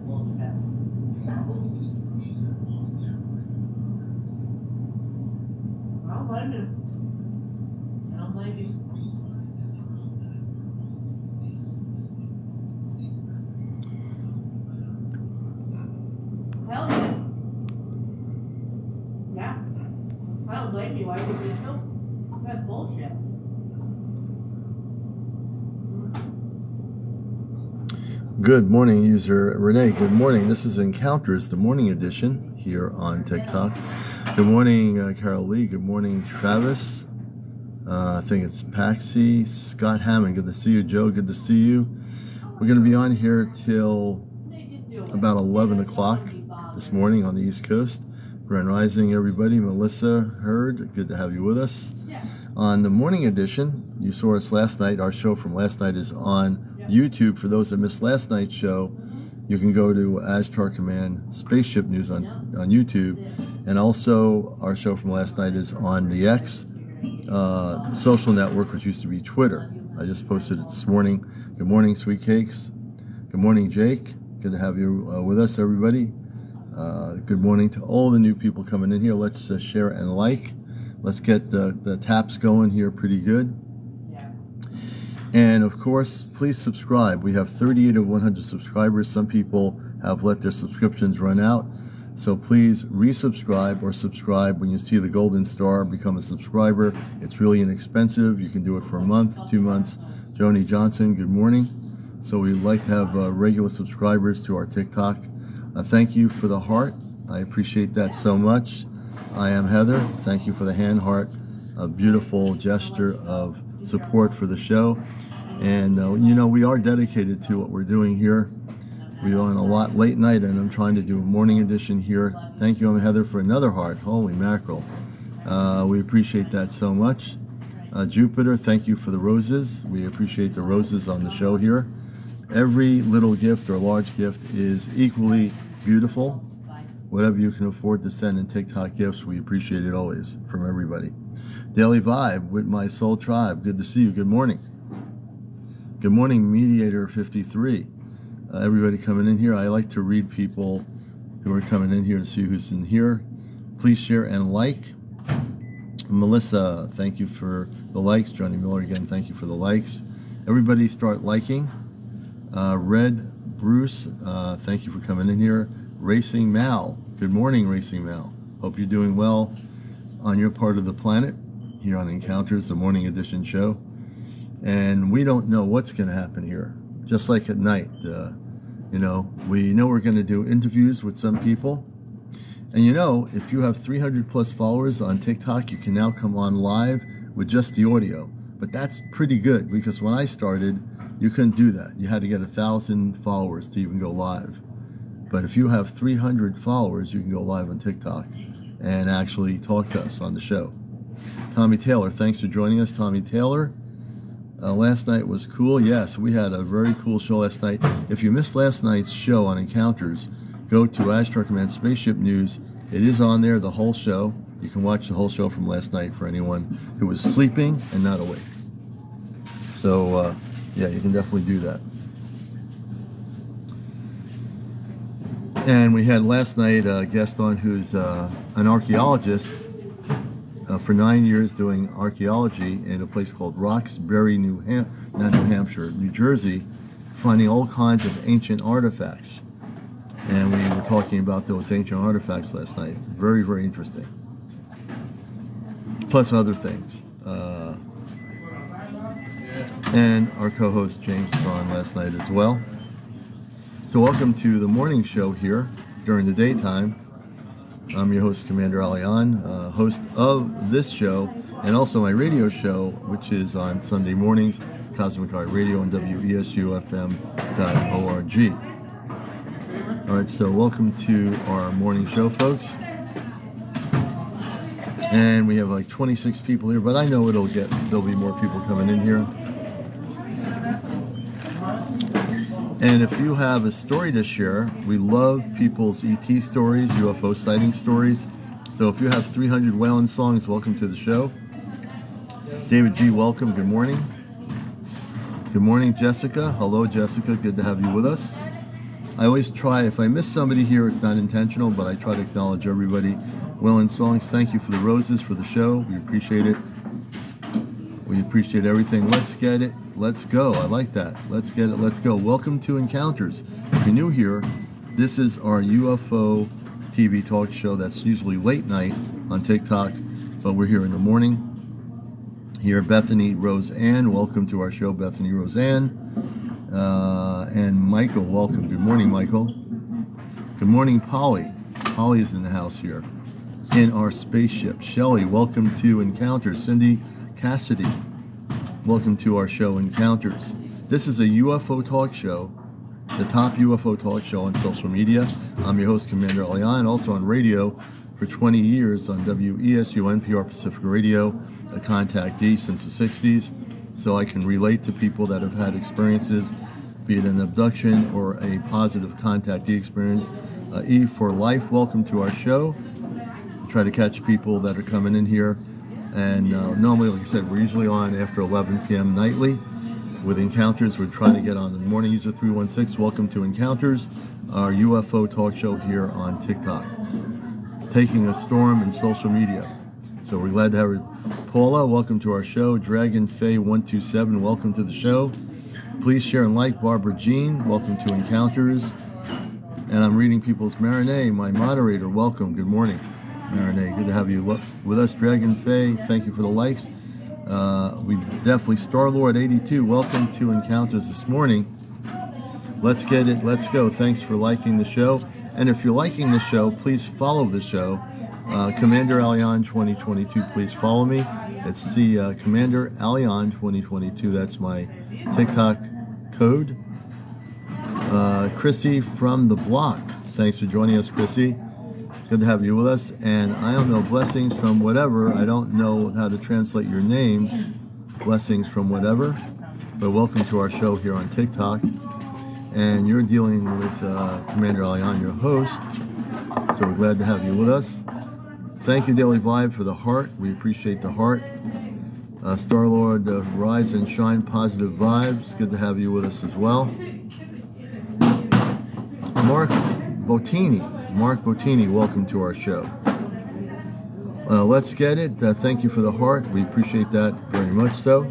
I don't blame you. I don't blame you. Hell yeah. Yeah. I don't blame you. Why would you do? That's bullshit. Good morning, user Renee. Good morning. This is Encounters, the morning edition here on TikTok. Good morning, Carol Lee. Good morning, Travis. I think it's Paxi. Scott Hammond. Good to see you, Joe. Good to see you. We're going to be on here till about 11 o'clock this morning on the East Coast. Grand Rising, everybody. Melissa Hurd, good to have you with us. On the morning edition, you saw us last night. Our show from last night is on YouTube. For those that missed last night's show, you can go to Ashtar Command Spaceship News on YouTube. And also, our show from last night is on the X social network, which used to be Twitter. I just posted it this morning. Good morning, Sweet Cakes. Good morning, Jake. Good to have you with us, everybody. Good morning to all the new people coming in here. Let's share and like. Let's get the taps going here pretty good. And of course, please subscribe. We have 38 of 100 subscribers. Some people have let their subscriptions run out. So please resubscribe or subscribe when you see the golden star. Become a subscriber. It's really inexpensive. You can do it for a month, 2 months. Joni Johnson, good morning. So we'd like to have regular subscribers to our TikTok. Thank you for the heart. I appreciate that so much. I am Heather. Thank you for the hand heart. A beautiful gesture of support for the show. And, we are dedicated to what we're doing here. We're on a lot late night, and I'm trying to do a morning edition here. Thank you, I'm Heather, for another heart. Holy mackerel. We appreciate that so much. Jupiter, thank you for the roses. We appreciate the roses on the show here. Every little gift or large gift is equally beautiful. Whatever you can afford to send in TikTok gifts, we appreciate it always from everybody. Daily Vibe with my soul tribe. Good to see you. Good morning. Good morning, Mediator 53. Everybody coming in here. I like to read people who are coming in here to see who's in here. Please share and like. Melissa, thank you for the likes. Johnny Miller, again, thank you for the likes. Everybody start liking. Red Bruce, thank you for coming in here. Racing Mal, good morning, Racing Mal. Hope you're doing well on your part of the planet here on Encounters, the morning edition show. And we don't know what's going to happen here. Just like at night, we know we're going to do interviews with some people. And if you have 300 plus followers on TikTok, you can now come on live with just the audio. But that's pretty good, because when I started, you couldn't do that. You had to get 1,000 followers to even go live. But if you have 300 followers, you can go live on TikTok and actually talk to us on the show. Tommy Taylor, thanks for joining us, Tommy Taylor. Last night was cool. Yes, we had a very cool show last night. If you missed last night's show on Encounters, go to Ashtar Command Spaceship News. It is on there, the whole show. You can watch the whole show from last night for anyone who was sleeping and not awake. So, yeah, you can definitely do that. And we had last night a guest on who's an archaeologist for 9 years doing archaeology in a place called Roxbury, New Jersey, finding all kinds of ancient artifacts. And we were talking about those ancient artifacts last night. Very, very interesting. Plus other things. And our co-host James is on last night as well. So welcome to the morning show here during the daytime. I'm your host, CmdrAleon, host of this show and also my radio show, which is on Sunday mornings, Cosmic Art Radio on WESUFM.org. All right, so welcome to our morning show, folks. And we have like 26 people here, but I know there'll be more people coming in here. And if you have a story to share, we love people's ET stories, UFO sighting stories. So if you have 300 Whalen songs, welcome to the show. David G., welcome. Good morning. Good morning, Jessica. Hello, Jessica. Good to have you with us. I always try, if I miss somebody here, it's not intentional, but I try to acknowledge everybody. Well, in songs, thank you for the roses for the show. We appreciate it. We appreciate everything. Let's get it. Let's go. I like that. Let's get it. Let's go. Welcome to Encounters. If you're new here, this is our UFO TV talk show that's usually late night on TikTok, but we're here in the morning. Here, Bethany Roseanne. Welcome to our show, Bethany Roseanne. And Michael, welcome. Good morning, Michael. Good morning, Polly. Polly is in the house here in our spaceship. Shelley, welcome to Encounters. Cindy Cassidy, welcome to our show, Encounters. This is a UFO talk show, the top UFO talk show on social media. I'm your host, CmdrAleon, also on radio for 20 years on WESU NPR Pacific Radio, a contactee since the 60s, so I can relate to people that have had experiences, be it an abduction or a positive contactee experience. E for Life, welcome to our show. Try to catch people that are coming in here. And normally, like I said, we're usually on after 11 p.m. nightly. With Encounters, we're trying to get on in the morning. User 316, welcome to Encounters, our UFO talk show here on TikTok. Taking a storm in social media. So we're glad to have her. Paula, welcome to our show. Dragon Faye 127, welcome to the show. Please share and like. Barbara Jean, welcome to Encounters. And I'm reading people's Marinee, my moderator. Welcome. Good morning, Marinee. Good to have you with us. Dragon Faye, thank you for the likes. We definitely, Star-Lord 82, welcome to Encounters this morning. Let's get it. Let's go. Thanks for liking the show. And if you're liking the show, please follow the show. CmdrAleon 2022, please follow me. It's the CmdrAleon 2022. That's my TikTok code. Chrissy from the block. Thanks for joining us, Chrissy. Good to have you with us. And I don't know, blessings from whatever. I don't know how to translate your name. Blessings from whatever. But welcome to our show here on TikTok. And you're dealing with CmdrAleon, your host. So we're glad to have you with us. Thank you, Daily Vibe, for the heart. We appreciate the heart. Star-Lord, rise and shine, positive vibes. Good to have you with us as well. Mark Bottini, welcome to our show. Let's get it. Thank you for the heart. We appreciate that very much so.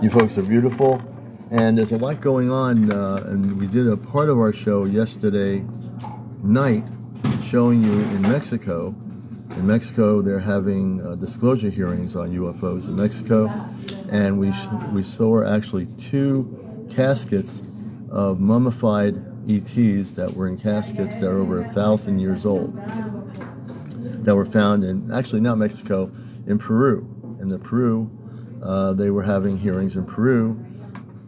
You folks are beautiful. And there's a lot going on. And we did a part of our show yesterday night showing you in Mexico. In Mexico, they're having disclosure hearings on UFOs in Mexico. And we saw actually 2 caskets of mummified ETs that were in caskets that are over 1,000 years old, that were found in, actually not Mexico, in Peru. In the Peru, they were having hearings in Peru,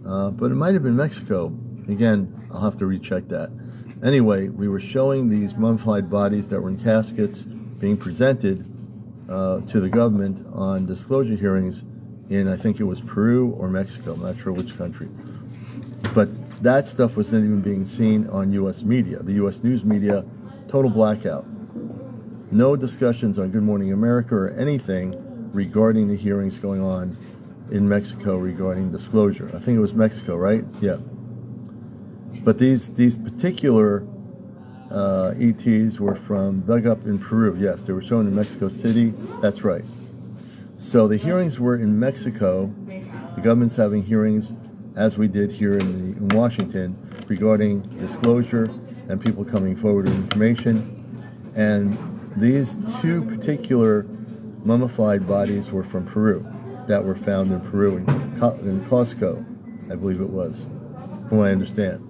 but it might have been Mexico. Again, I'll have to recheck that. Anyway, we were showing these mummified bodies that were in caskets being presented to the government on disclosure hearings in, I think it was Peru or Mexico, I'm not sure which country. But that stuff wasn't even being seen on U.S. media. The U.S. news media, total blackout. No discussions on Good Morning America or anything regarding the hearings going on in Mexico regarding disclosure. I think it was Mexico, right? Yeah. But these particular ETs were dug up in Peru. Yes, they were shown in Mexico City. That's right. So the hearings were in Mexico. The government's having hearings, as we did here in Washington, regarding disclosure and people coming forward with information. And these 2 particular mummified bodies were from Peru, that were found in Peru, in Costco, I believe it was, from what I understand.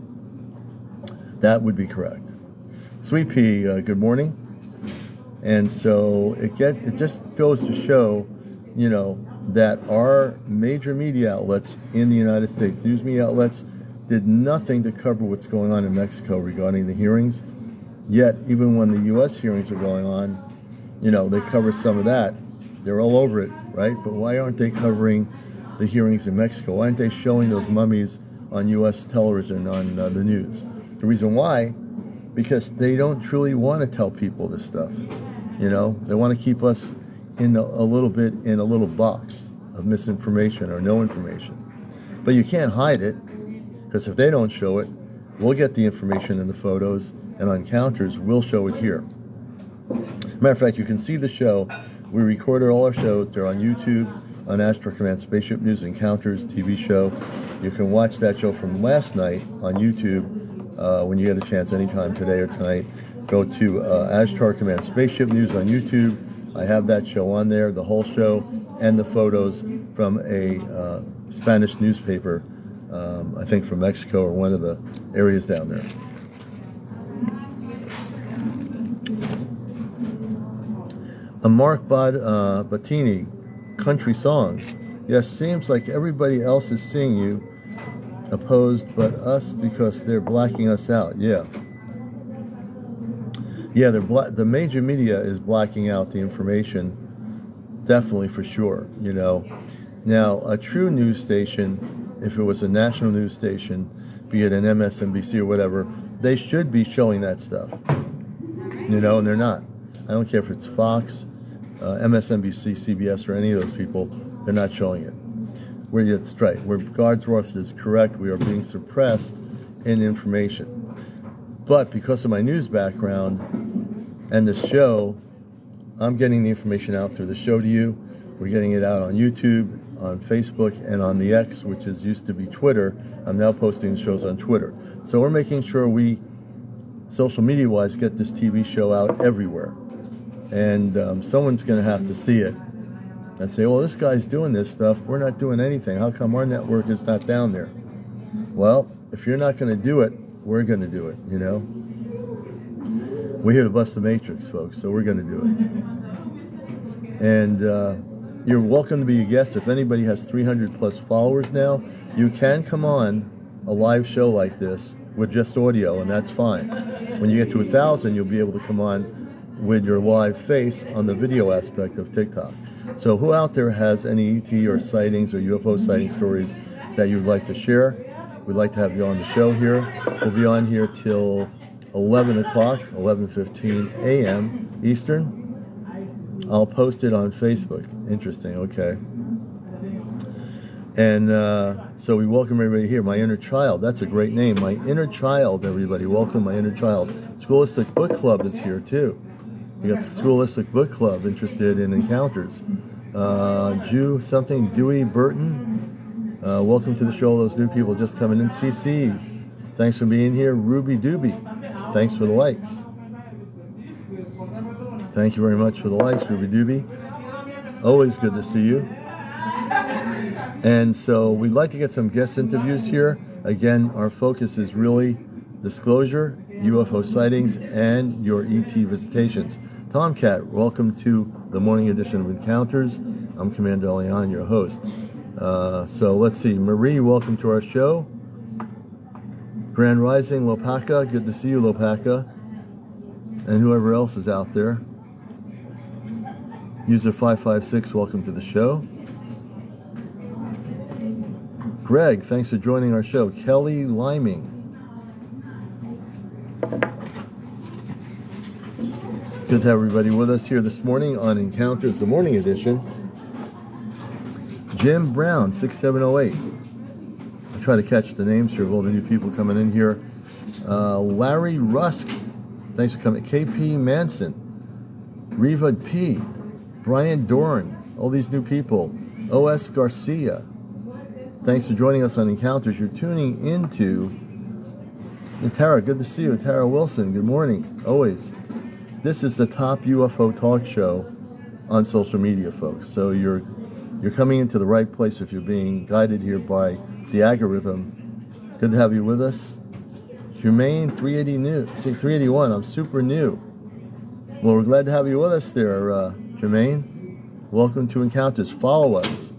That would be correct. Sweet Pea, good morning. And so it just goes to show, that our major media outlets in the United States, news media outlets, did nothing to cover what's going on in Mexico regarding the hearings. Yet, even when the U.S. hearings are going on, they cover some of that. They're all over it, right? But why aren't they covering the hearings in Mexico? Why aren't they showing those mummies on U.S. television, on the news? The reason why, because they don't truly want to tell people this stuff. They want to keep us in a little box of misinformation or no information. But you can't hide it, because if they don't show it, we'll get the information and the photos, and on Encounters, we'll show it here. Matter of fact, you can see the show. We recorded all our shows. They're on YouTube, on Astro Command Spaceship News Encounters TV show. You can watch that show from last night on YouTube when you get a chance anytime today or tonight. Go to Astro Command Spaceship News on YouTube. I have that show on there, the whole show, and the photos from a Spanish newspaper, I think from Mexico or one of the areas down there. Mark Battini, country songs. Yes, seems like everybody else is seeing you opposed but us because they're blacking us out. Yeah, the major media is blacking out the information, definitely, for sure, you know. Now, a true news station, if it was a national news station, be it an MSNBC or whatever, they should be showing that stuff, you know, and they're not. I don't care if it's Fox, MSNBC, CBS, or any of those people, they're not showing it. That's right. Where Gardsworth is correct, we are being suppressed in information. But because of my news background and the show, I'm getting the information out through the show to you. We're getting it out on YouTube, on Facebook, and on the X, which used to be Twitter. I'm now posting the shows on Twitter. So we're making sure we, social media-wise, get this TV show out everywhere. And someone's going to have to see it and say, well, this guy's doing this stuff. We're not doing anything. How come our network is not down there? Well, if you're not going to do it, we're going to do it, you know? We're here to bust the matrix, folks, so we're going to do it. And you're welcome to be a guest. If anybody has 300 plus followers now, you can come on a live show like this with just audio, and that's fine. When you get to 1,000, you'll be able to come on with your live face on the video aspect of TikTok. So who out there has any ET or sightings or UFO sighting stories that you'd like to share? We'd like to have you on the show here. We'll be on here till 11 o'clock, 11:15 a.m. Eastern. I'll post it on Facebook. Interesting, okay. And so we welcome everybody here. My Inner Child, that's a great name. My Inner Child, everybody. Welcome, My Inner Child. Scholastic Book Club is here, too. We got the Scholastic Book Club interested in encounters. Dewey Burton. Welcome to the show, those new people just coming in. CC, thanks for being here. Ruby Doobie, thanks for the likes. Thank you very much for the likes, Ruby Doobie. Always good to see you. And so we'd like to get some guest interviews here. Again, our focus is really disclosure, UFO sightings, and your ET visitations. Tomcat, welcome to the morning edition of Encounters. I'm CmdrAleon, your host. So let's see. Marie, welcome to our show. Grand Rising, Lopaka, good to see you, Lopaka. And whoever else is out there. User 556, welcome to the show. Greg, thanks for joining our show. Kelly Liming. Good to have everybody with us here this morning on Encounters, the morning edition. Jim Brown, 6708. I'll try to catch the names here of all the new people coming in here. Larry Rusk, thanks for coming. KP Manson, Riva P, Brian Dorn, all these new people. OS Garcia, thanks for joining us on Encounters. You're tuning into Tara. Good to see you, Tara Wilson. Good morning, always. This is the top UFO talk show on social media, folks. So you're coming into the right place if you're being guided here by the algorithm. Good to have you with us. Jermaine, 381. I'm super new. Well, we're glad to have you with us there, Jermaine. Welcome to Encounters. Follow us.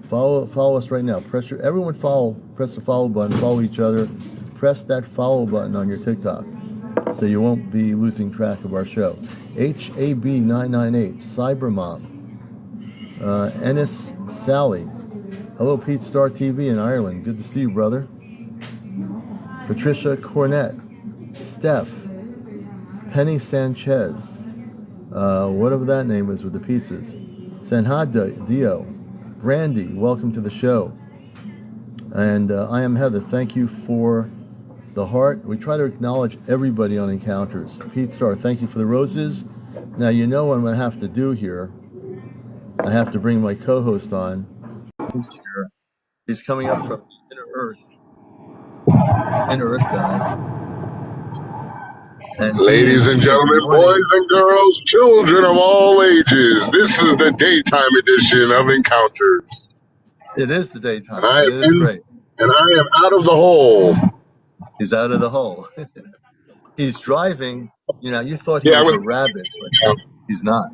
Follow us right now. Press the follow button. Follow each other. Press that follow button on your TikTok, so you won't be losing track of our show. HAB998, Cybermom, Ennis Sally. Hello, Pete Star TV in Ireland. Good to see you, brother. Patricia Cornett, Steph, Penny Sanchez, whatever that name is with the pizzas. Sanhada Dio, Brandy, welcome to the show. And I am Heather. Thank you for the heart. We try to acknowledge everybody on Encounters. Pete Starr, thank you for the roses. Now, you know what I'm going to have to do here. I have to bring my co-host on. He's here. He's coming up from Inner Earth guy. And Ladies and gentlemen, boys and girls, children of all ages, this is the daytime edition of Encounters. It is the daytime. And It is great. And I am out of the hole. He's out of the hole. He's driving. You know, you thought he was a rabbit, but he's not.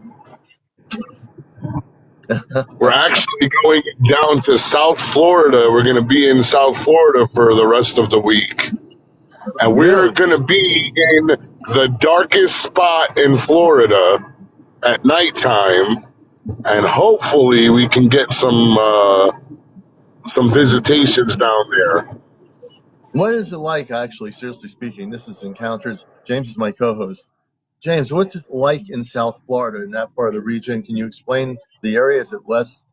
We're actually going down to South Florida. We're going to be in South Florida for the rest of the week. And we're going to be in the darkest spot in Florida at nighttime. And hopefully we can get some visitations down there. What is it like, actually, seriously speaking? This is Encounters. James is my co-host. James, what's it like in South Florida, in that part of the region? Can you explain the area? Is it less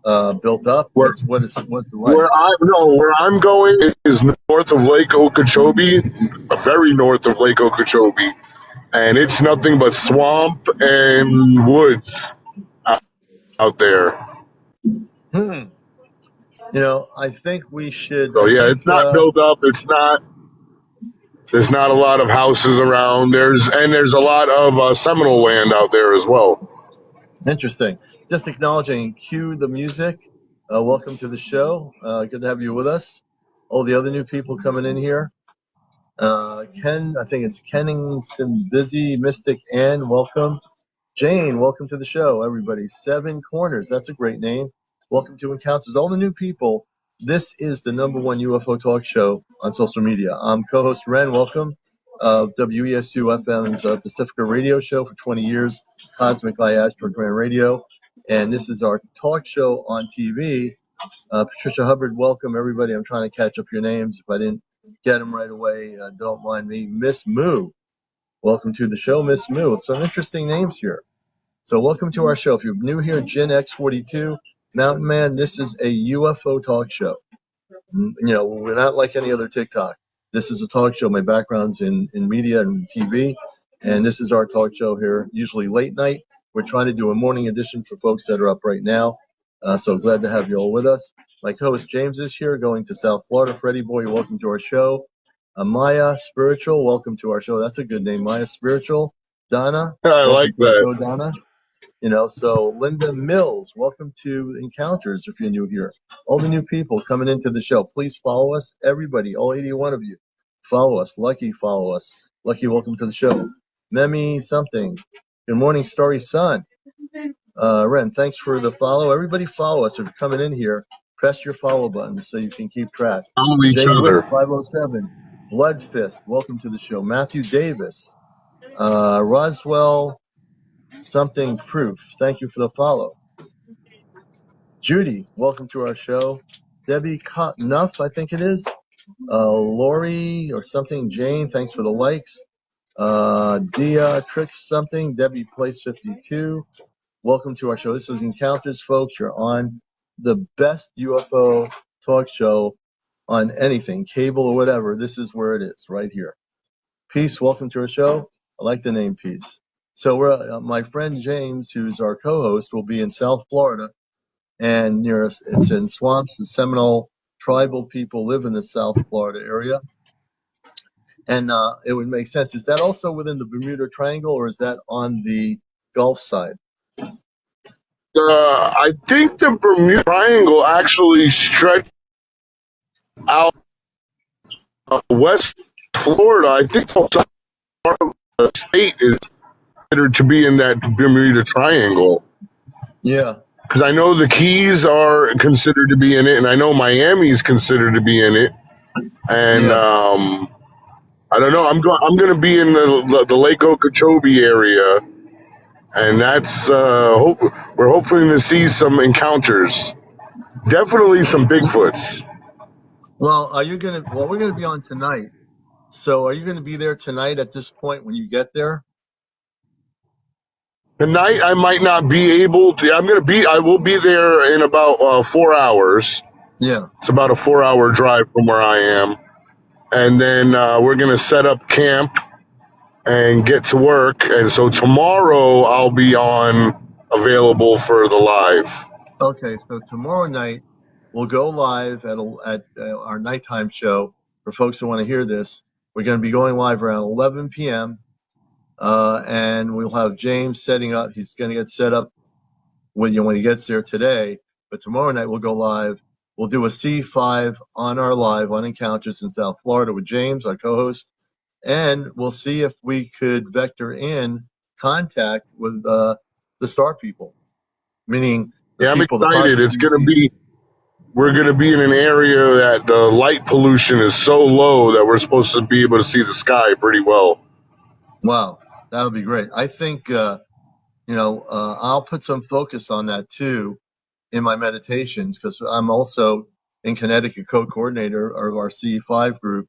built up? What's it like? Where I'm going is north of Lake Okeechobee, very north of Lake Okeechobee, and it's nothing but swamp and woods out there. You know, I think we should. So it's not built up. There's not a lot of houses around. There's a lot of Seminole land out there as well. Interesting. Just acknowledging, cue the music. Welcome to the show. Good to have you with us. All the other new people coming in here. Ken, I think it's Kenningston Busy, Mystic Ann, welcome. Jane, welcome to the show, everybody. Seven Corners, that's a great name. Welcome to Encounters. All the new people, this is the #1 UFO talk show on social media. I'm co-host Ren, welcome. WESU FM's Pacifica radio show for 20 years, Cosmic Eye Astro Grand Radio. And this is our talk show on TV. Patricia Hubbard, welcome, everybody. I'm trying to catch up your names. If I didn't get them right away, don't mind me. Miss Moo, welcome to the show, Miss Moo. Some interesting names here. So welcome to our show. If you're new here, Gen X42, Mountain Man, this is a UFO talk show. You know, we're not like any other TikTok. This is a talk show. My background's in media and TV, and this is our talk show here, usually late night. We're trying to do a morning edition for folks that are up right now. So glad to have you all with us. My co-host James is here, going to South Florida. Freddie Boy, welcome to our show. Maya Spiritual, welcome to our show. That's a good name, Maya Spiritual. Donna, I like that. Go, Donna. You know, so Linda Mills, welcome to Encounters if you're new here. All the new people coming into the show, please follow us. Everybody, all 81 of you, follow us. Lucky, follow us. Lucky, welcome to the show. Memi something. Good morning, Starry Sun. Ren, thanks for the follow. Everybody follow us. If you're coming in here, press your follow button so you can keep track. Jamie Wick, 507. Blood Fist, welcome to the show. Matthew Davis. Roswell something proof, thank you for the follow. Judy, welcome to our show. Debbie Nuff, I think it is. Lori or something, Jane, thanks for the likes. Dia Tricks something, Debbie Place 52. Welcome to our show. This is Encounters, folks. You're on the best UFO talk show on anything, cable or whatever. This is where it is, right here. Peace, welcome to our show. I like the name Peace. So we're my friend James, who's our co-host, will be in South Florida, and it's in swamps. The Seminole tribal people live in the South Florida area, and it would make sense. Is that also within the Bermuda Triangle, or is that on the Gulf side? I think the Bermuda Triangle actually stretched out West Florida. I think part of the state is considered to be in that Bermuda Triangle. Yeah. Because I know the Keys are considered to be in it, and I know Miami is considered to be in it. And I don't know. I'm going to be in the Lake Okeechobee area, and that's we're hoping to see some encounters. Definitely some Bigfoots. Well, we're going to be on tonight. So are you going to be there tonight at this point when you get there? Tonight I might not be able to. I will be there in about 4 hours. Yeah. It's about a 4-hour drive from where I am. and then we're gonna set up camp and get to work. And so tomorrow I'll be on available for the live. Okay, so tomorrow night we'll go live at our nighttime show. For folks who want to hear this, we're going to be going live around 11 p.m. And we'll have James setting up. He's going to get set up when he gets there today. But tomorrow night we'll go live. We'll do a C5 on our live on Encounters in South Florida with James, our co-host, and we'll see if we could vector in contact with the star people, meaning the Yeah, I'm people, the excited. positive ETs. We're gonna be in an area that the light pollution is so low that we're supposed to be able to see the sky pretty well. Wow, that'll be great. I think I'll put some focus on that too in my meditations, because I'm also in Connecticut co-coordinator of our CE5 group,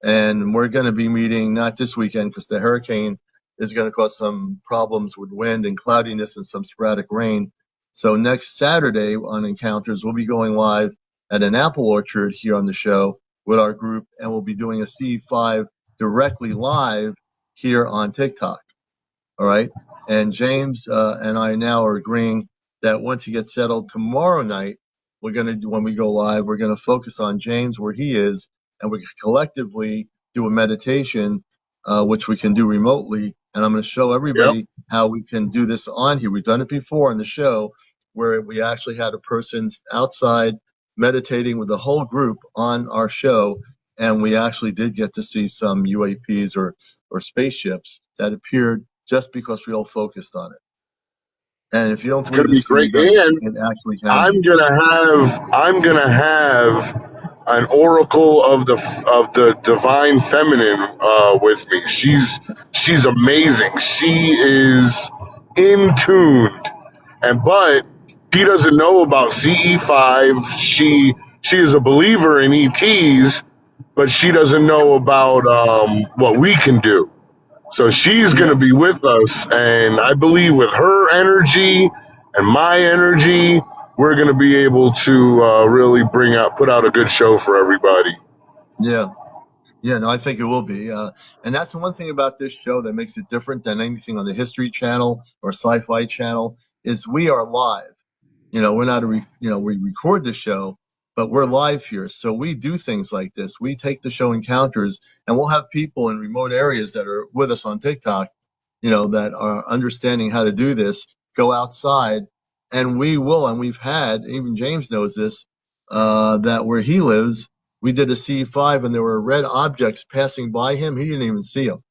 and we're going to be meeting not this weekend because the hurricane is going to cause some problems with wind and cloudiness and some sporadic rain. So next Saturday on Encounters, we'll be going live at an apple orchard here on the show with our group, and we'll be doing a CE5 directly live here on TikTok. All right. And James and I now are agreeing that once he gets settled tomorrow night, when we go live, we're going to focus on James where he is, and we collectively do a meditation, which we can do remotely. And I'm going to show Yep. everybody how we can do this on here. We've done it before on the show where we actually had a person outside meditating with the whole group on our show. And we actually did get to see some UAPs or spaceships that appeared just because we all focused on it. And if you don't It's gonna believe be this can great. be done, And it actually can be. I'm gonna have an oracle of the divine feminine with me. She's amazing. She is in tuned, but she doesn't know about CE5. She is a believer in ETs, but she doesn't know about what we can do. So she's going Yeah, to be with us, and I believe with her energy and my energy, we're going to be able to really put out a good show for everybody. yeah, yeah. No, I think it will be. And that's the one thing about this show that makes it different than anything on the History Channel or Sci-Fi Channel is we are live. We're not we record the show, but we're live here. So we do things like this. We take the show Encounters, and we'll have people in remote areas that are with us on TikTok, that are understanding how to do this, go outside, and we've had, even James knows this, that where he lives, we did a C5 and there were red objects passing by him. He didn't even see them.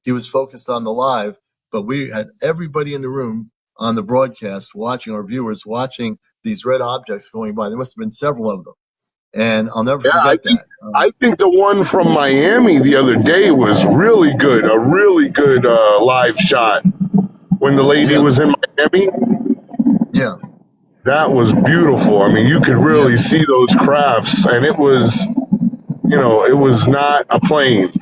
He was focused on the live, but we had everybody in the room on the broadcast watching, our viewers watching these red objects going by. There must have been several of them. And I'll never Yeah, forget that. I think the one from Miami the other day was really good. A really good live shot when the lady Yeah, was in Miami. yeah, That was beautiful. I mean, you could yeah. really see those crafts, and it was, it was not a plane.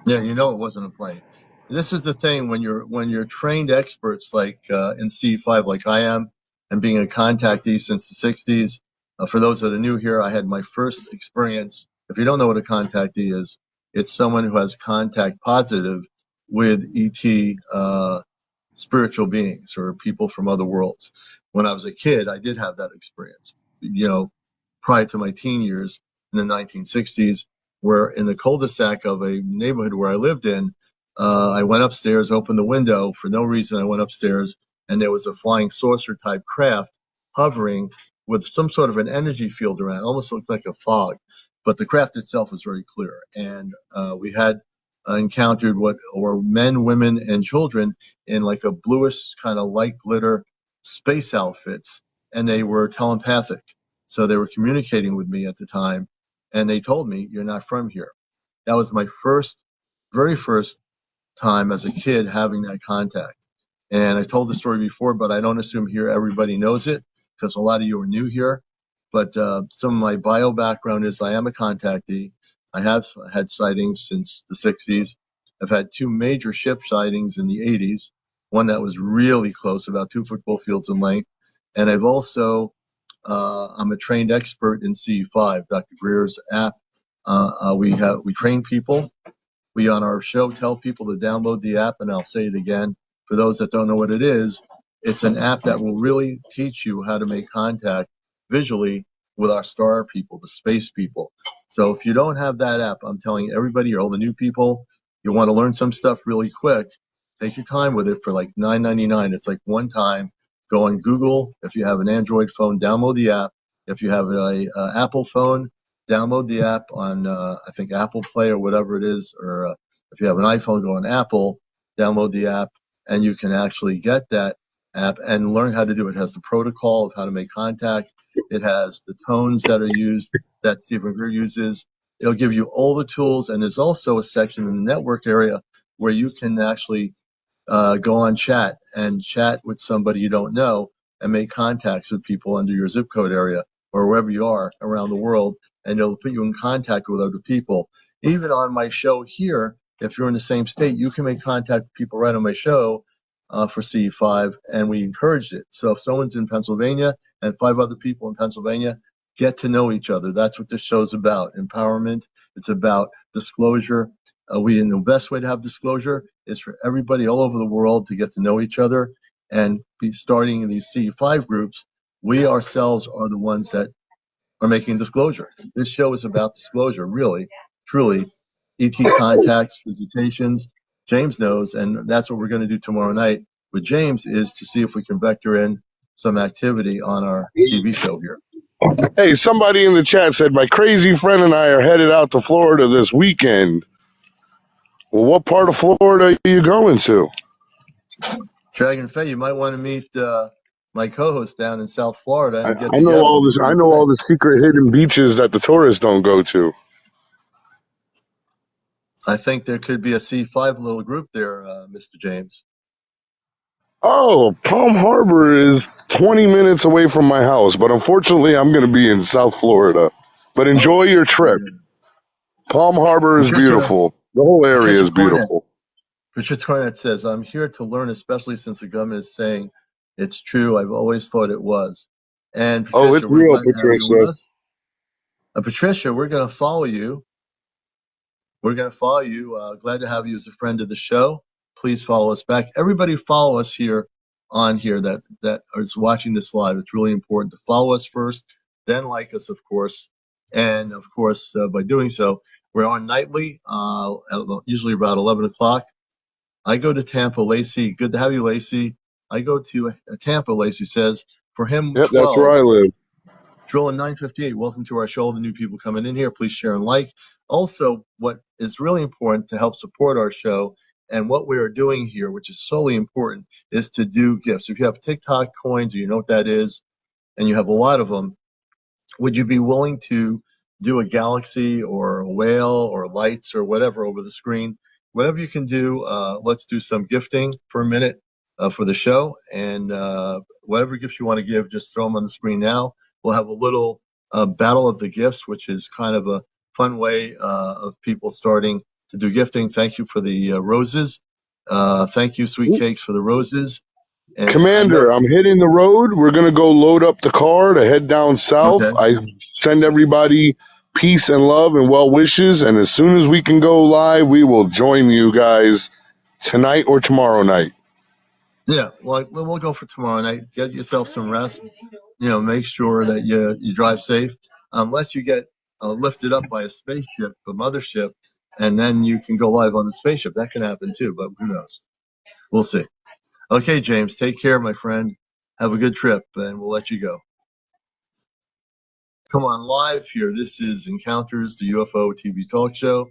Yeah, it wasn't a plane. This is the thing when you're trained experts like in C5, like I am, and being a contactee since the '60s. For those that are new here, I had my first experience. If you don't know what a contactee is, it's someone who has contact positive with ET spiritual beings or people from other worlds. When I was a kid, I did have that experience. Prior to my teen years in the 1960s, where in the cul-de-sac of a neighborhood where I lived in, I went upstairs, opened the window for no reason. I went upstairs, and there was a flying saucer type craft hovering with some sort of an energy field around. Almost looked like a fog, but the craft itself was very clear. And we had encountered what were men, women, and children in like a bluish kind of light glitter space outfits, and they were telepathic. So they were communicating with me at the time, and they told me, "You're not from here." That was my very first time as a kid having that contact. And I told the story before, but I don't assume here everybody knows it because a lot of you are new here. But some of my bio background is I am a contactee. I have had sightings since the 60s. I've had two major ship sightings in the 80s, one that was really close, about 2 football fields in length. And I've also, I'm a trained expert in C5, Dr. Greer's app We train people. We on our show tell people to download the app, and I'll say it again for those that don't know what it is. It's an app that will really teach you how to make contact visually with our star people, the space people. So if you don't have that app, I'm telling everybody, all the new people, you want to learn some stuff really quick, take your time with it for like $9.99. It's like one time. Go on Google. If you have an Android phone, download the app. If you have a Apple phone, download the app on I think Apple Play or whatever it is, or if you have an iPhone, go on Apple, download the app, and you can actually get that app and learn how to do it. It has the protocol of how to make contact. It has the tones that are used that Stephen Greer uses. It'll give you all the tools, and there's also a section in the network area where you can actually go on chat and chat with somebody you don't know and make contacts with people under your zip code area or wherever you are around the world, and it'll put you in contact with other people. Even on my show here, if you're in the same state, you can make contact with people right on my show for CE5, and we encouraged it. So if someone's in Pennsylvania and 5 other people in Pennsylvania, get to know each other. That's what this show's about. Empowerment. It's about disclosure. And the best way to have disclosure is for everybody all over the world to get to know each other and be starting in these CE5 groups. We ourselves are the ones that are making disclosure. This show is about disclosure, really, truly. ET contacts, visitations, James knows, and that's what we're going to do tomorrow night with James, is to see if we can vector in some activity on our TV show here. Hey, somebody in the chat said my crazy friend and I are headed out to Florida this weekend. Well, what part of Florida are you going to? Dragon Faye, you might want to meet my co-host down in South Florida and get I know together. all this. I know all the secret hidden beaches that the tourists don't go to. I think there could be a C5 little group there, Mr. James. Oh, Palm Harbor is 20 minutes away from my house, but unfortunately, I'm going to be in South Florida. But enjoy your trip. Palm Harbor is beautiful. The whole area is beautiful. Patricia Cornett says, I'm here to learn, especially since the government is saying it's true. I've always thought it was. And Patricia, It's real, glad to have you with us. Patricia, we're going to follow you. We're going to follow you. Glad to have you as a friend of the show. Please follow us back. Everybody follow us here on here that is watching this live. It's really important to follow us first, then like us, of course. And, of course, by doing so, we're on nightly, usually about 11 o'clock. I go to Tampa, Lacey. Good to have you, Lacey. I go to Tampa, Lacey says. For him, Yep, 12. that's where I live. Drilling 958. Welcome to our show. All the new people coming in here, please share and like. Also, what is really important to help support our show and what we are doing here, which is solely important, is to do gifts. If you have TikTok coins, or you know what that is, and you have a lot of them, would you be willing to do a galaxy or a whale or lights or whatever over the screen? Whatever you can do, let's do some gifting for a minute for the show. And whatever gifts you want to give, just throw them on the screen now. We'll have a little battle of the gifts, which is kind of a fun way of people starting to do gifting. Thank you for the roses. Thank you, Sweet Cakes, for the roses. And Commander, I'm hitting the road. We're going to go load up the car to head down south. Okay. I send everybody peace and love and well wishes. And as soon as we can go live, we will join you guys tonight or tomorrow night. Yeah, well, we'll go for tomorrow night. Get yourself some rest. Make sure that you drive safe. Unless you get lifted up by a spaceship, a mothership, and then you can go live on the spaceship. That can happen too, but who knows? We'll see. Okay, James, take care, my friend. Have a good trip, and we'll let you go. Come on live here. This is Encounters, the UFO TV talk show.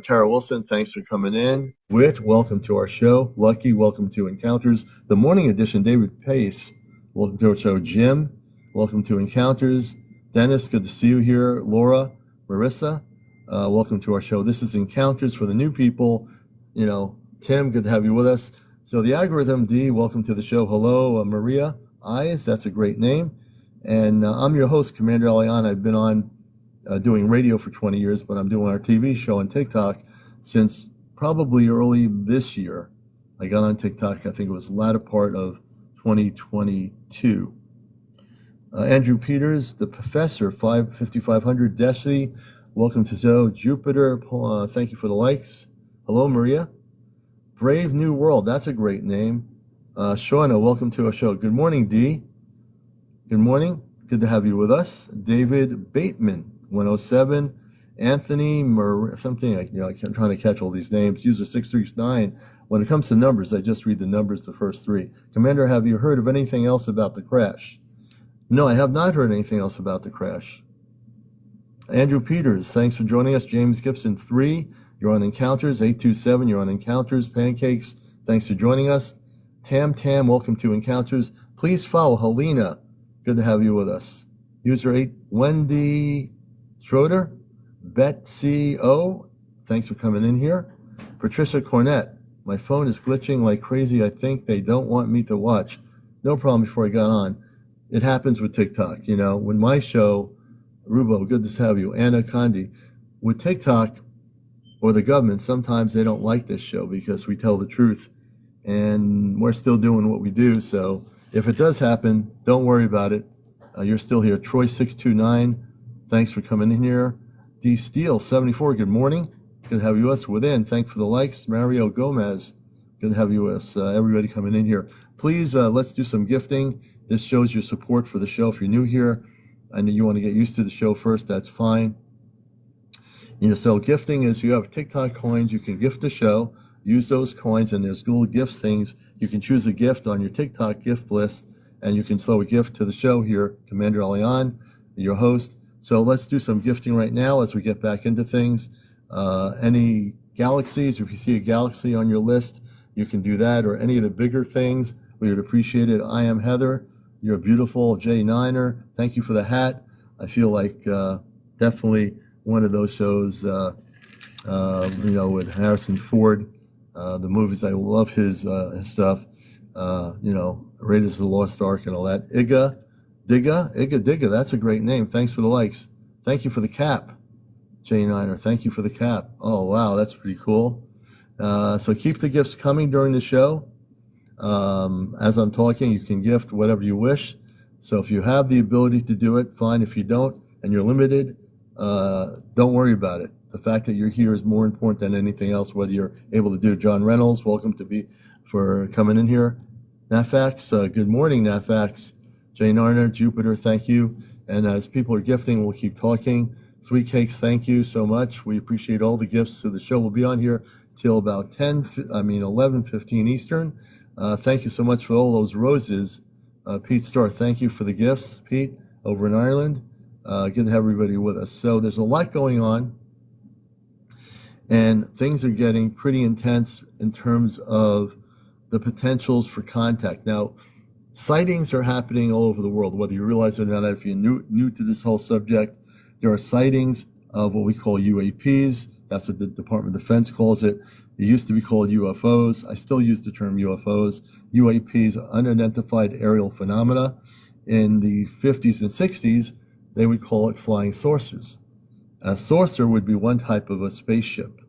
Tara Wilson, thanks for coming in. Whit, welcome to our show. Lucky, welcome to Encounters, the morning edition. David Pace, welcome to our show. Jim, welcome to Encounters. Dennis, good to see you here. Laura, Marissa, welcome to our show. This is Encounters for the new people. Tim, good to have you with us. So the Algorithm D, welcome to the show. Hello, Maria Eyes, that's a great name. And I'm your host, CmdrAleon. I've been on doing radio for 20 years, but I'm doing our TV show on TikTok since probably early this year. I got on TikTok, I think it was the latter part of 2022. Andrew Peters, the professor, 5500 Desi. welcome to the show. Jupiter, thank you for the likes. Hello, Maria. Brave New World, that's a great name. Shauna, welcome to our show. Good morning, Dee. Good morning. Good to have you with us. David Bateman, 107. Anthony, something, I'm trying to catch all these names. User 639. When it comes to numbers, I just read the numbers, the first three. Commander, have you heard of anything else about the crash? No, I have not heard anything else about the crash. Andrew Peters, thanks for joining us. James Gibson, 3. You're on Encounters. 827, you're on Encounters. Pancakes, thanks for joining us. Tam, welcome to Encounters. Please follow Helena. Good to have you with us. User 8, Wendy Schroeder. Betsy O, thanks for coming in here. Patricia Cornett, my phone is glitching like crazy. I think they don't want me to watch. No problem before I got on. It happens with TikTok. When my show, Rubo, good to have you. Anna Condi, with TikTok or the government, sometimes they don't like this show because we tell the truth and we're still doing what we do. So if it does happen, don't worry about it. You're still here. Troy629, thanks for coming in here. D Steele 74, good morning. Good to have you us within. Thanks for the likes. Mario Gomez, good to have you us. Everybody coming in here. Please, let's do some gifting. This shows your support for the show. If you're new here and you want to get used to the show first, that's fine. So gifting is you have TikTok coins. You can gift the show. Use those coins, and there's little gift things. You can choose a gift on your TikTok gift list, and you can throw a gift to the show here. CmdrAleon, your host. So let's do some gifting right now as we get back into things. Any galaxies, if you see a galaxy on your list, you can do that, or any of the bigger things. We would appreciate it. I am Heather. You're beautiful. J9er, thank you for the hat. I feel like definitely one of those shows, with Harrison Ford, the movies. I love his stuff. Raiders of the Lost Ark and all that. Digga, that's a great name. Thanks for the likes. Thank you for the cap, J9er. Thank you for the cap. Oh, wow, that's pretty cool. So keep the gifts coming during the show. As I'm talking, you can gift whatever you wish. So if you have the ability to do it, fine. If you don't and you're limited, don't worry about it. The fact that you're here is more important than anything else, whether you're able to do it. John Reynolds, welcome for coming in here. Nafax, good morning, Nafax. Jane Arner, Jupiter, thank you. And as people are gifting, we'll keep talking. Sweet Cakes, thank you so much. We appreciate all the gifts. So the show will be on here till about 11:15 Eastern. Thank you so much for all those roses. Pete Starr, thank you for the gifts, Pete, over in Ireland. Good to have everybody with us. So there's a lot going on, and things are getting pretty intense in terms of the potentials for contact. Now, sightings are happening all over the world, whether you realize it or not. If you're new to this whole subject, there are sightings of what we call UAPs. That's what the Department of Defense calls it. It used to be called UFOs. I still use the term UFOs. UAPs, unidentified aerial phenomena. In the 50s and 60s, they would call it flying saucers. A saucer would be one type of a spaceship,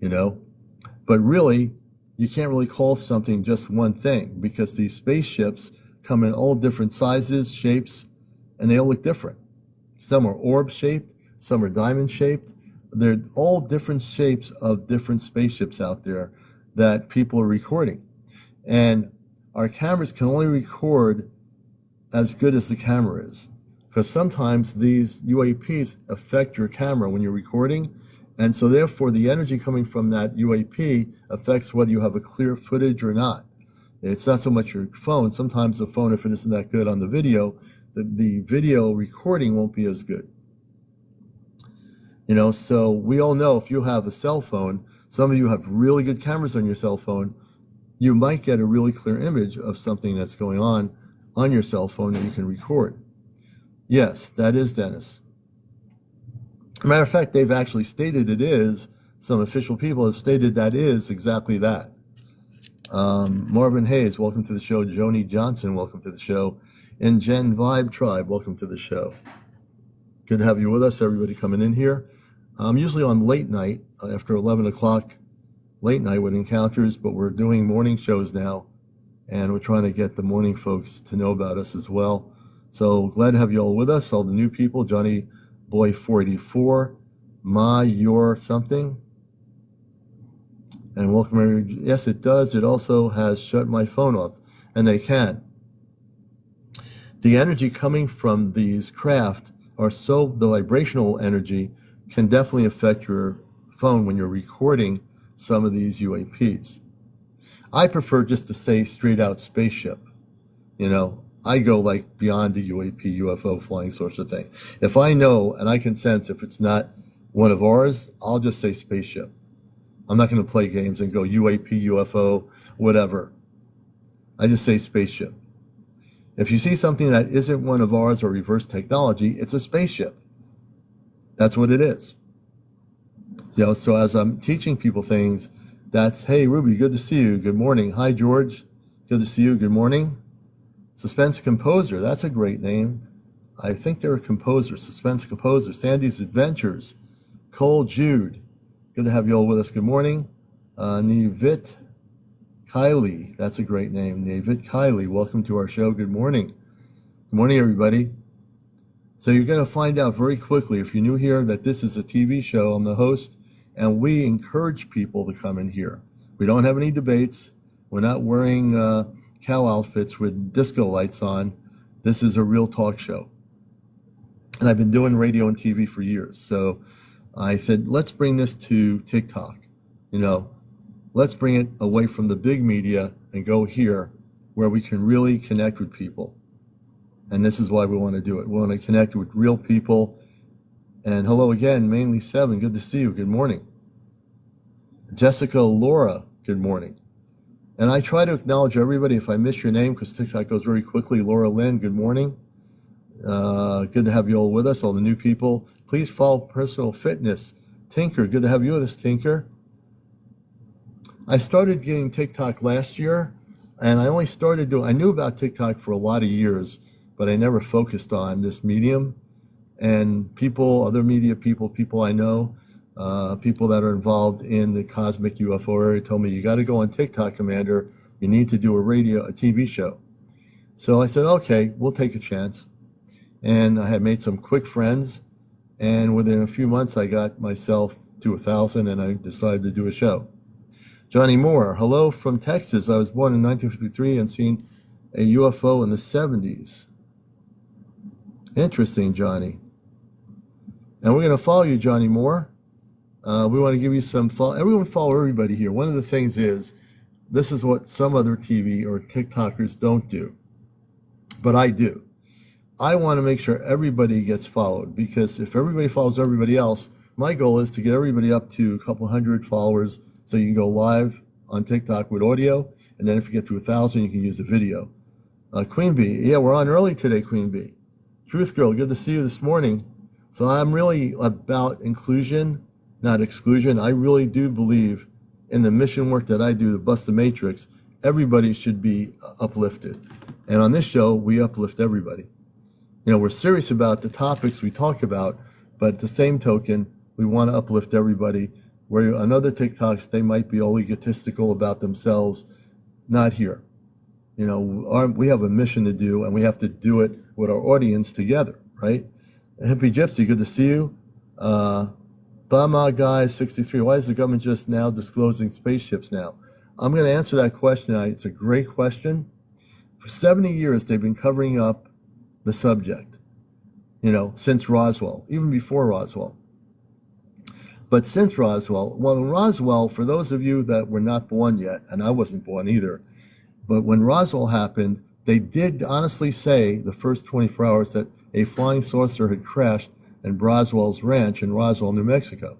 but really, you can't really call something just one thing, because these spaceships come in all different sizes, shapes, and they all look different. Some are orb shaped, some are diamond shaped. They're all different shapes of different spaceships out there that people are recording. And our cameras can only record as good as the camera is, because sometimes these UAPs affect your camera when you're recording. And so therefore, the energy coming from that UAP affects whether you have a clear footage or not. It's not so much your phone. Sometimes the phone, if it isn't that good on the video, the video recording won't be as good. So we all know if you have a cell phone, some of you have really good cameras on your cell phone, you might get a really clear image of something that's going on your cell phone that you can record. Yes, that is Dennis. Matter of fact, they've actually stated it is. Some official people have stated that is exactly that. Marvin Hayes, welcome to the show. Joni Johnson, welcome to the show. And Gen Vibe Tribe, welcome to the show. Good to have you with us, everybody coming in here. I'm usually on late night, after 11 o'clock, late night with Encounters, but we're doing morning shows now, and we're trying to get the morning folks to know about us as well. So glad to have you all with us, all the new people. Johnny Boy 484, your something. And welcome everybody. Yes, it does. It also has shut my phone off, and they can. The energy coming from these craft are so, the vibrational energy can definitely affect your phone when you're recording some of these UAPs. I prefer just to say straight out spaceship. You know, I go like beyond the UAP, UFO, flying saucer thing. If I know and I can sense if it's not one of ours, I'll just say spaceship. I'm not going to play games and go UAP, UFO, whatever. I just say spaceship. If you see something that isn't one of ours or reverse technology, it's a spaceship. That's what it is. You know, so as I'm teaching people things, that's, hey, Ruby, good to see you. Good morning. Hi, George. Good to see you. Good morning. Suspense Composer. That's a great name. I think they're a composer. Suspense Composer. Sandy's Adventures. Cole Jude. Good to have you all with us. Good morning. Nivit Kylie. That's a great name. Nivit Kylie. Welcome to our show. Good morning. Good morning, everybody. So you're going to find out very quickly, if you're new here, that this is a TV show. I'm the host, and we encourage people to come in here. We don't have any debates. We're not wearing cow outfits with disco lights on. This is a real talk show. And I've been doing radio and TV for years. So I said, let's bring this to TikTok. You know, let's bring it away from the big media and go here where we can really connect with people. And this is why we want to do it. We want to connect with real people. And hello again, Mainly 7. Good to see you. Good morning. Jessica Laura, good morning. And I try to acknowledge everybody if I miss your name, because TikTok goes very quickly. Laura Lynn, good morning. Good to have you all with us, all the new people. Please follow Personal Fitness. Tinker, good to have you with us, Tinker. I started getting TikTok last year, and I only started doing, I knew about TikTok for a lot of years, but I never focused on this medium. And people, other media people, people I know, people that are involved in the cosmic UFO area told me, you got to go on TikTok, Commander. You need to do a TV show. So I said, okay, we'll take a chance. And I had made some quick friends. And within a few months, I got myself to 1,000, and I decided to do a show. Johnny Moore, hello from Texas. I was born in 1953 and seen a UFO in the 70s. Interesting, Johnny. And we're going to follow you, Johnny Moore. We want to give you some follow. Everyone follow everybody here. One of the things is, this is what some other TV or TikTokers don't do, but I do. I want to make sure everybody gets followed, because if everybody follows everybody else, my goal is to get everybody up to a couple hundred followers so you can go live on TikTok with audio, and then if you get to 1,000, you can use the video. Queen Bee, yeah, we're on early today, Queen Bee. Truth Girl, good to see you this morning. So I'm really about inclusion, not exclusion. I really do believe in the mission work that I do to bust the matrix. Everybody should be uplifted. And on this show, we uplift everybody. You know, we're serious about the topics we talk about, but at the same token, we want to uplift everybody. Where on other TikToks, they might be all egotistical about themselves. Not here. You know, we have a mission to do, and we have to do it with our audience together, right? Hippie Gypsy, good to see you. Bama Guy 63, why is the government just now disclosing spaceships now? I'm going to answer that question. It's a great question. For 70 years, they've been covering up the subject, you know, since Roswell, even before Roswell. But since Roswell, well, Roswell, for those of you that were not born yet, and I wasn't born either, but when Roswell happened, they did honestly say the first 24 hours that a flying saucer had crashed in Roswell's ranch in Roswell, New Mexico.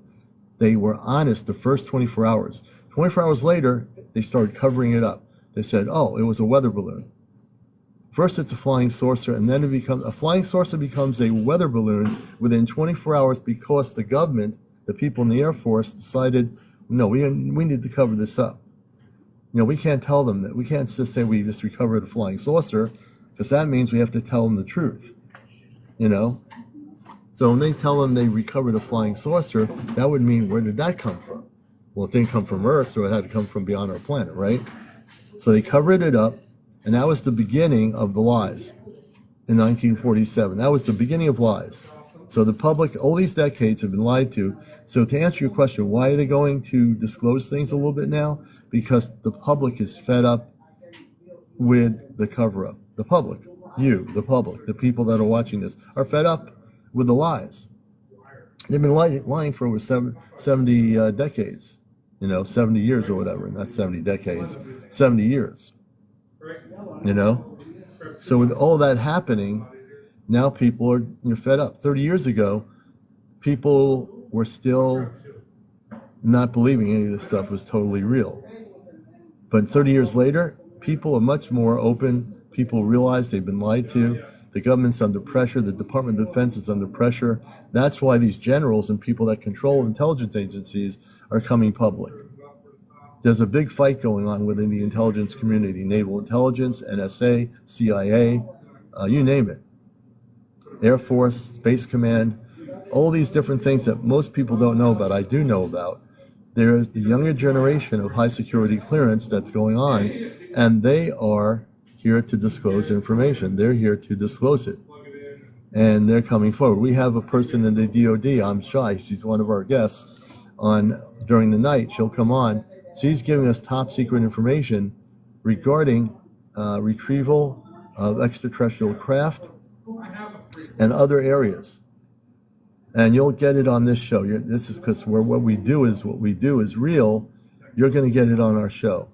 They were honest the first 24 hours. 24 hours later, they started covering it up. They said, oh, it was a weather balloon. First it's a flying saucer, and then a flying saucer becomes a weather balloon within 24 hours because the government, the people in the Air Force, decided, no, we need to cover this up. You know, we can't tell them that. We can't just say we just recovered a flying saucer, because that means we have to tell them the truth, you know? So when they tell them they recovered a flying saucer, that would mean, where did that come from? Well, it didn't come from Earth, so it had to come from beyond our planet, right? So they covered it up, and that was the beginning of the lies in 1947. That was the beginning of lies. So the public, all these decades, have been lied to. So to answer your question, why are they going to disclose things a little bit now? Because the public is fed up with the cover-up. The public, you, the public, the people that are watching this, are fed up with the lies. They've been lying for over 70 decades, 70 years or whatever. Not 70 decades, 70 years, So with all that happening, now people are fed up. 30 years ago, people were still not believing any of this stuff was totally real. But 30 years later, people are much more open. People realize they've been lied to. The government's under pressure. The Department of Defense is under pressure. That's why these generals and people that control intelligence agencies are coming public. There's a big fight going on within the intelligence community, naval intelligence, NSA, CIA, you name it. Air Force, Space Command, all these different things that most people don't know about, I do know about. There's the younger generation of high security clearance that's going on, and they are here to disclose information. They're here to disclose it, and they're coming forward. We have a person in the DOD, I'm Shy, she's one of our guests, during the night, she'll come on. She's giving us top secret information regarding retrieval of extraterrestrial craft and other areas. And you'll get it on this show. This is because what we do is real. You're going to get it on our show.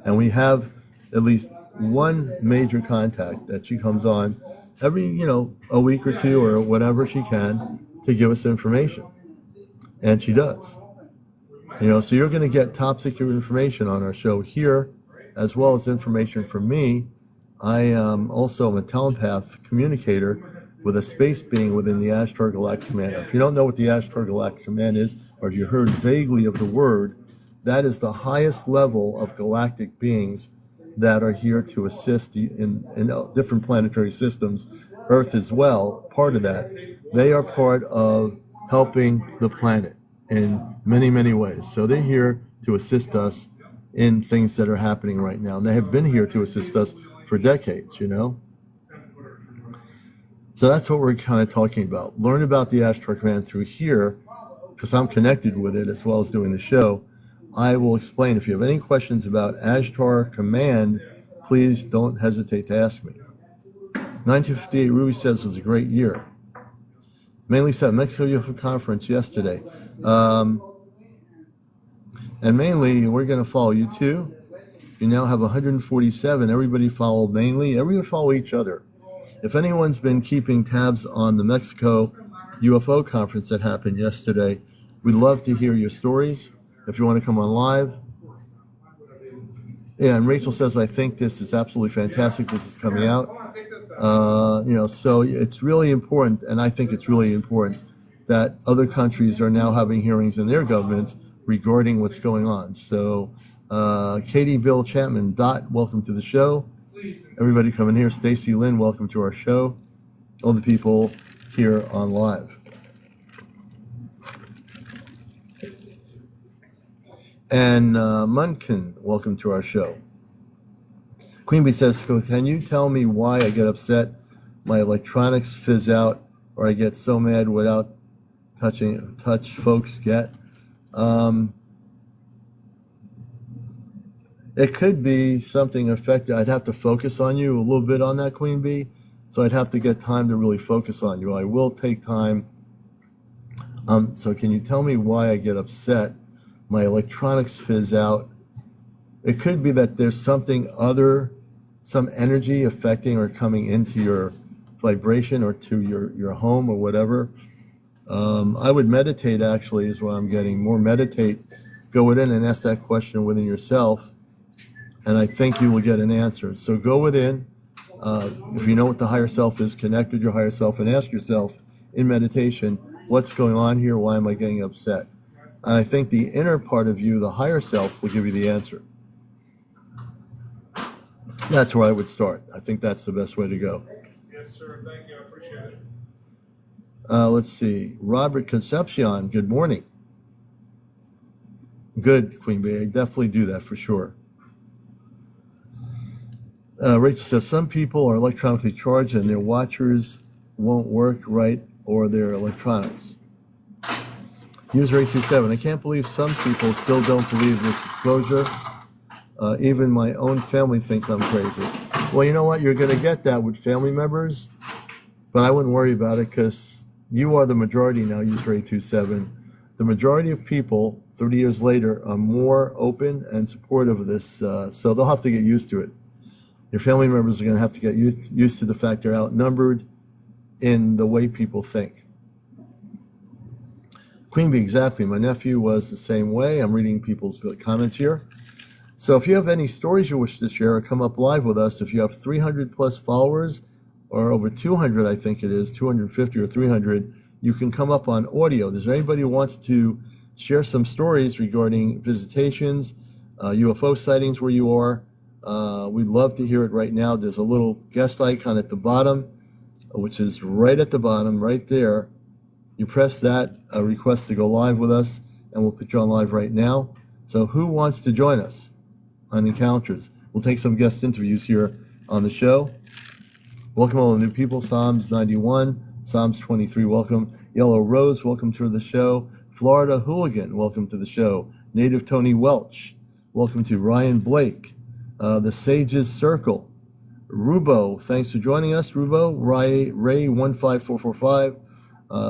And we have at least one major contact that she comes on every, a week or two or whatever she can to give us information. And she does. So you're going to get top secret information on our show here, as well as information from me. I am also a telepath communicator with a space being within the Ashtar Galactic Command. If you don't know what the Ashtar Galactic Command is, or if you heard vaguely of the word, that is the highest level of galactic beings that are here to assist in different planetary systems, Earth as well, part of that. They are part of helping the planet in many, many ways. So they're here to assist us in things that are happening right now. And they have been here to assist us for decades, So that's what we're kind of talking about. Learn about the Ashtar Command through here, because I'm connected with it as well as doing the show. I will explain. If you have any questions about Ashtar Command, please don't hesitate to ask me. 1958, Ruby says, was a great year. Mainly said Mexico UFO conference yesterday. And mainly, we're going to follow you too. You now have 147. Everybody follow mainly. Everyone follow each other. If anyone's been keeping tabs on the Mexico UFO conference that happened yesterday, we'd love to hear your stories. If you want to come on live. Yeah, and Rachel says, I think this is absolutely fantastic. This is coming out. So it's really important, and I think it's really important that other countries are now having hearings in their governments regarding what's going on. So Katie Bill Chapman, Dot, welcome to the show. Everybody coming here. Stacy Lynn, welcome to our show. All the people here on live. And Munkin, welcome to our show. Queen Bee says, can you tell me why I get upset? My electronics fizz out, or I get so mad without touch folks get. It could be something affected. I'd have to focus on you a little bit on that, Queen Bee. So I'd have to get time to really focus on you. I will take time. So can you tell me why I get upset? My electronics fizz out. It could be that there's something other, some energy affecting or coming into your vibration or to your home or whatever. I would meditate, actually, is what I'm getting. More meditate. Go within and ask that question within yourself, and I think you will get an answer. So go within. If you know what the higher self is, connect with your higher self and ask yourself in meditation, what's going on here? Why am I getting upset? And I think the inner part of you, the higher self, will give you the answer. That's where I would start. I think that's the best way to go. Yes, sir. Thank you. I appreciate it. Let's see. Robert Concepcion, good morning. Good, Queen Bee. I definitely do that for sure. Rachel says, some people are electronically charged and their watchers won't work right or their electronics. User 827, I can't believe some people still don't believe this disclosure. Even my own family thinks I'm crazy. Well, you know what? You're going to get that with family members, but I wouldn't worry about it because you are the majority now, user 827. The majority of people, 30 years later, are more open and supportive of this, so they'll have to get used to it. Your family members are going to have to get used to the fact they're outnumbered in the way people think. Queen Bee, exactly. My nephew was the same way. I'm reading people's comments here. So if you have any stories you wish to share, come up live with us. If you have 300 plus followers, or over 200, I think it is, 250 or 300, you can come up on audio. Is there anybody who wants to share some stories regarding visitations, UFO sightings where you are? We'd love to hear it right now. There's a little guest icon at the bottom, which is right at the bottom, right there. You press that, request to go live with us, and we'll put you on live right now. So who wants to join us on Encounters? We'll take some guest interviews here on the show. Welcome all the new people. Psalms 91, Psalms 23, welcome. Yellow Rose, welcome to the show. Florida Hooligan, welcome to the show. Native Tony Welch, welcome to Ryan Blake. The Sages Circle. Rubo, thanks for joining us. Rubo, Ray 15445.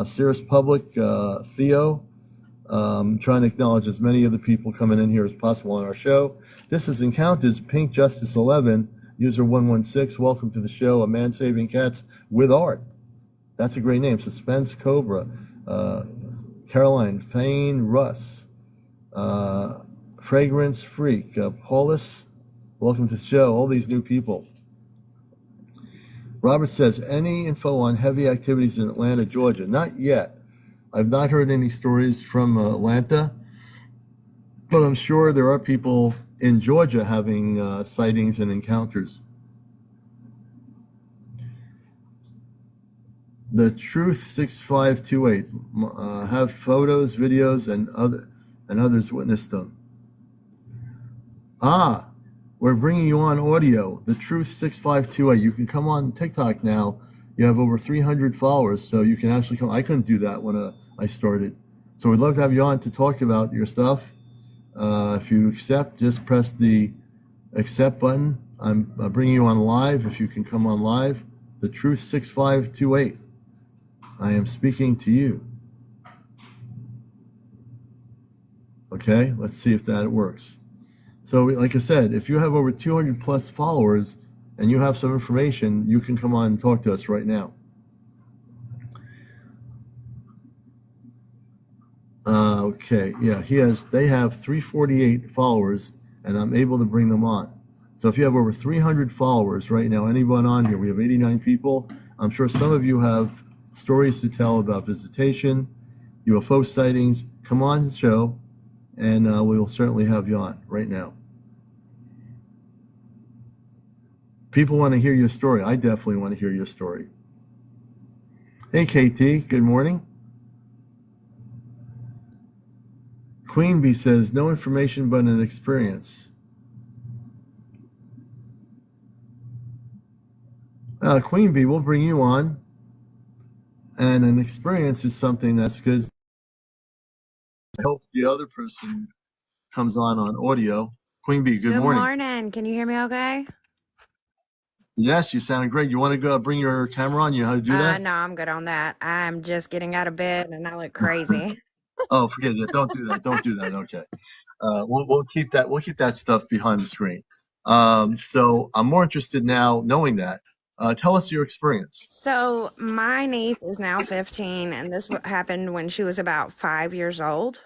Cirrus Public, Theo. Trying to acknowledge as many of the people coming in here as possible on our show. This is Encounters, Pink Justice 11, user 116. Welcome to the show. A man saving cats with art. That's a great name. Suspense Cobra, Caroline Fane Russ, Fragrance Freak, Paulus. Welcome to the show. All these new people. Robert says, any info on heavy activities in Atlanta, Georgia? Not yet. I've not heard any stories from Atlanta, but I'm sure there are people in Georgia having sightings and encounters. The Truth 6528 have photos, videos, and others witnessed them. We're bringing you on audio. The Truth 6528. You can come on TikTok now. You have over 300 followers, so you can actually come. I couldn't do that when I started. So we'd love to have you on to talk about your stuff. If you accept, just press the accept button. I'm bringing you on live. If you can come on live, The Truth 6528. I am speaking to you. Okay, let's see if that works. So like I said, if you have over 200 plus followers and you have some information, you can come on and talk to us right now. Okay, yeah, they have 348 followers, and I'm able to bring them on. So if you have over 300 followers right now, anyone on here, we have 89 people. I'm sure some of you have stories to tell about visitation, UFO sightings. Come on the show, and we'll certainly have you on right now. People want to hear your story. I definitely want to hear your story. Hey, KT, good morning. Queen Bee says, no information but an experience. Queen Bee, we'll bring you on. And an experience is something that's good. I hope the other person comes on audio. Queen Bee, good morning. Good morning. Can you hear me okay? Yes, you sound great. You want to go bring your camera on? You know how to do that? No, I'm good on that. I'm just getting out of bed and I look crazy. Oh, forget it. Don't do that. Don't do that. Okay. We'll keep that. We'll keep that stuff behind the screen. So I'm more interested now knowing that. Tell us your experience. So my niece is now 15, and this happened when she was about 5 years old.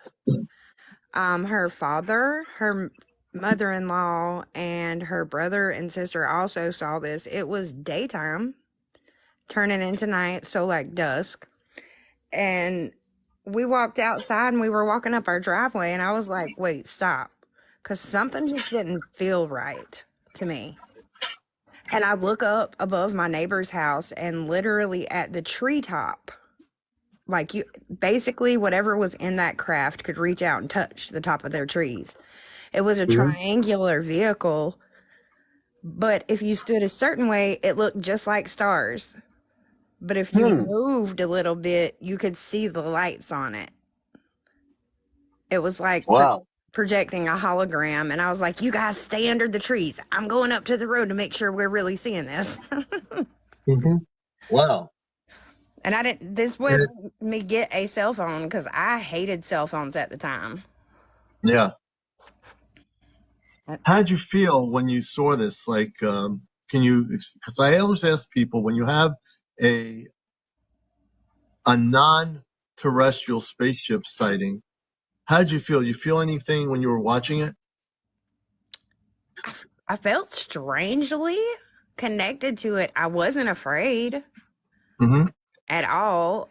Her father, her mother-in-law, and her brother and sister also saw this. It was daytime, turning into night, so like dusk. And we walked outside and we were walking up our driveway, and I was like, wait, stop. Because something just didn't feel right to me. And I look up above my neighbor's house, and literally at the treetop, like basically whatever was in that craft could reach out and touch the top of their trees. It was a triangular vehicle, but if you stood a certain way, it looked just like stars. But if you moved a little bit, you could see the lights on it. It was like Wow. projecting a hologram. And I was like, you guys stay under the trees. I'm going up to the road to make sure we're really seeing this. Wow. And this would me get a cell phone because I hated cell phones at the time. Yeah. How did you feel when you saw this? Like, because I always ask people, when you have a non-terrestrial spaceship sighting, how did you feel? You feel anything when you were watching it? I felt strangely connected to it. I wasn't afraid at all.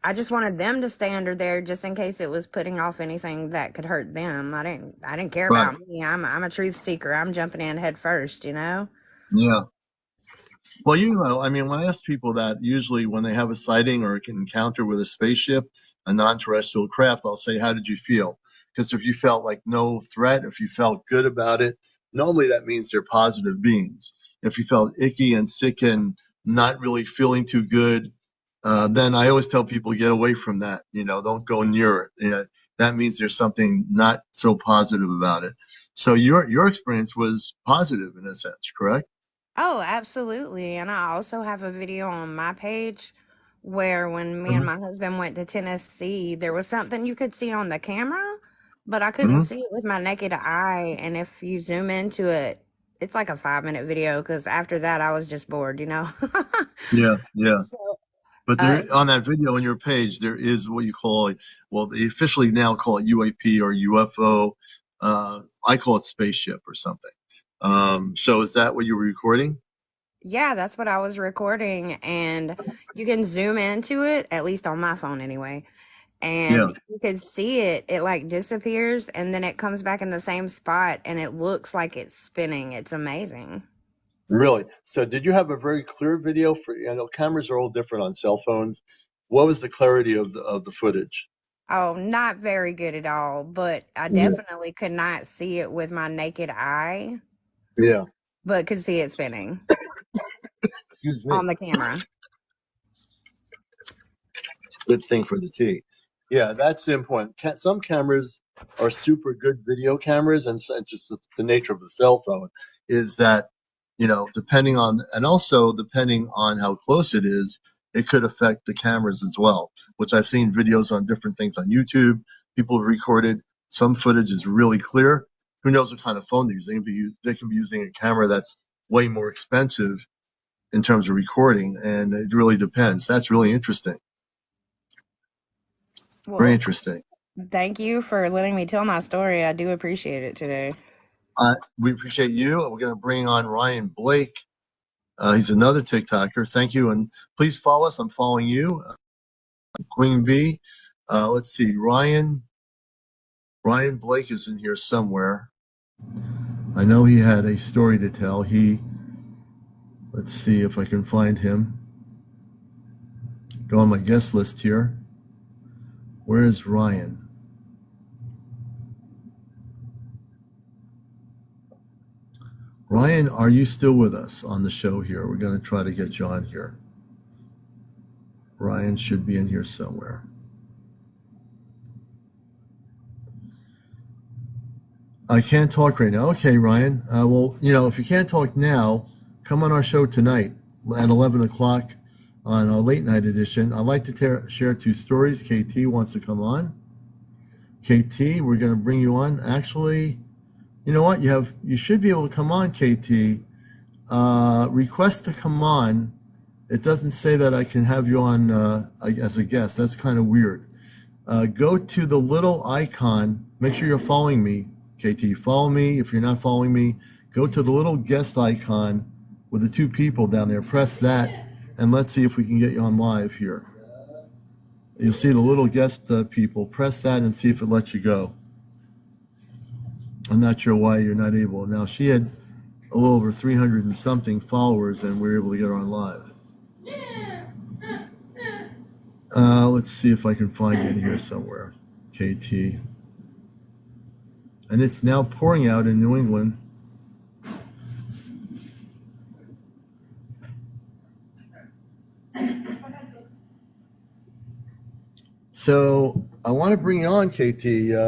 I just wanted them to stay under there just in case it was putting off anything that could hurt them. I didn't care about me. I'm a truth seeker. I'm jumping in head first, you know? Yeah. Well, I mean, when I ask people that, usually when they have a sighting or an encounter with a spaceship, a non-terrestrial craft, I'll say, how did you feel? Because if you felt like no threat, if you felt good about it, normally that means they're positive beings. If you felt icky and sick and not really feeling too good, then I always tell people, get away from that. Don't go near it. That means there's something not so positive about it. So your experience was positive in a sense, correct? Oh, absolutely. And I also have a video on my page where when me and my husband went to Tennessee, there was something you could see on the camera, but I couldn't see it with my naked eye. And if you zoom into it, it's like a 5-minute video because after that, I was just bored, you know? Yeah, yeah. So, But on that video on your page, there is what you call, well, they officially now call it UAP or UFO. I call it spaceship or something. So is that what you were recording? yeah, that's what I was recording. And you can zoom into it, at least on my phone anyway. Yeah. And you can see it, it like disappears and then it comes back in the same spot and it looks like it's spinning. It's amazing. Really? So did you have a very clear video I know cameras are all different on cell phones. What was the clarity of the footage? Oh, not very good at all, but I Yeah. definitely could not see it with my naked eye, Yeah. but could see it spinning Excuse me. on the camera. Good thing for the tea. Yeah, that's important. Some cameras are super good video cameras, and it's just the nature of the cell phone is that, depending on, and also depending on how close it is, it could affect the cameras as well, which I've seen videos on different things on YouTube. People have recorded some footage is really clear. Who knows what kind of phone they're using? They can be using a camera that's way more expensive in terms of recording, and it really depends. That's really interesting. Very Well, interesting. thank you for letting me tell my story. I do appreciate it today. We appreciate you. We're going to bring on Ryan Blake. He's another TikToker. Thank you. And please follow us. I'm following you. Queen V. Let's see. Ryan Blake is in here somewhere. I know he had a story to tell. Let's see if I can find him. Go on my guest list here. Where is Ryan? Ryan, are you still with us on the show here? We're going to try to get you on here. Ryan should be in here somewhere. I can't talk right now. Okay, Ryan. Well, if you can't talk now, come on our show tonight at 11 o'clock on our late night edition. I'd like to share 2 stories. KT wants to come on. KT, we're going to bring you on. Actually, you know what? You should be able to come on, KT. Request to come on. It doesn't say that I can have you on as a guest. That's kind of weird. Go to the little icon. Make sure you're following me, KT. Follow me. If you're not following me, go to the little guest icon with the 2 people down there. Press that, and let's see if we can get you on live here. You'll see the little guest people. Press that and see if it lets you go. I'm not sure why you're not able. Now, she had a little over 300 and something followers, and we were able to get her on live. Let's see if I can find you in here somewhere, KT. And it's now pouring out in New England. So I want to bring you on, KT.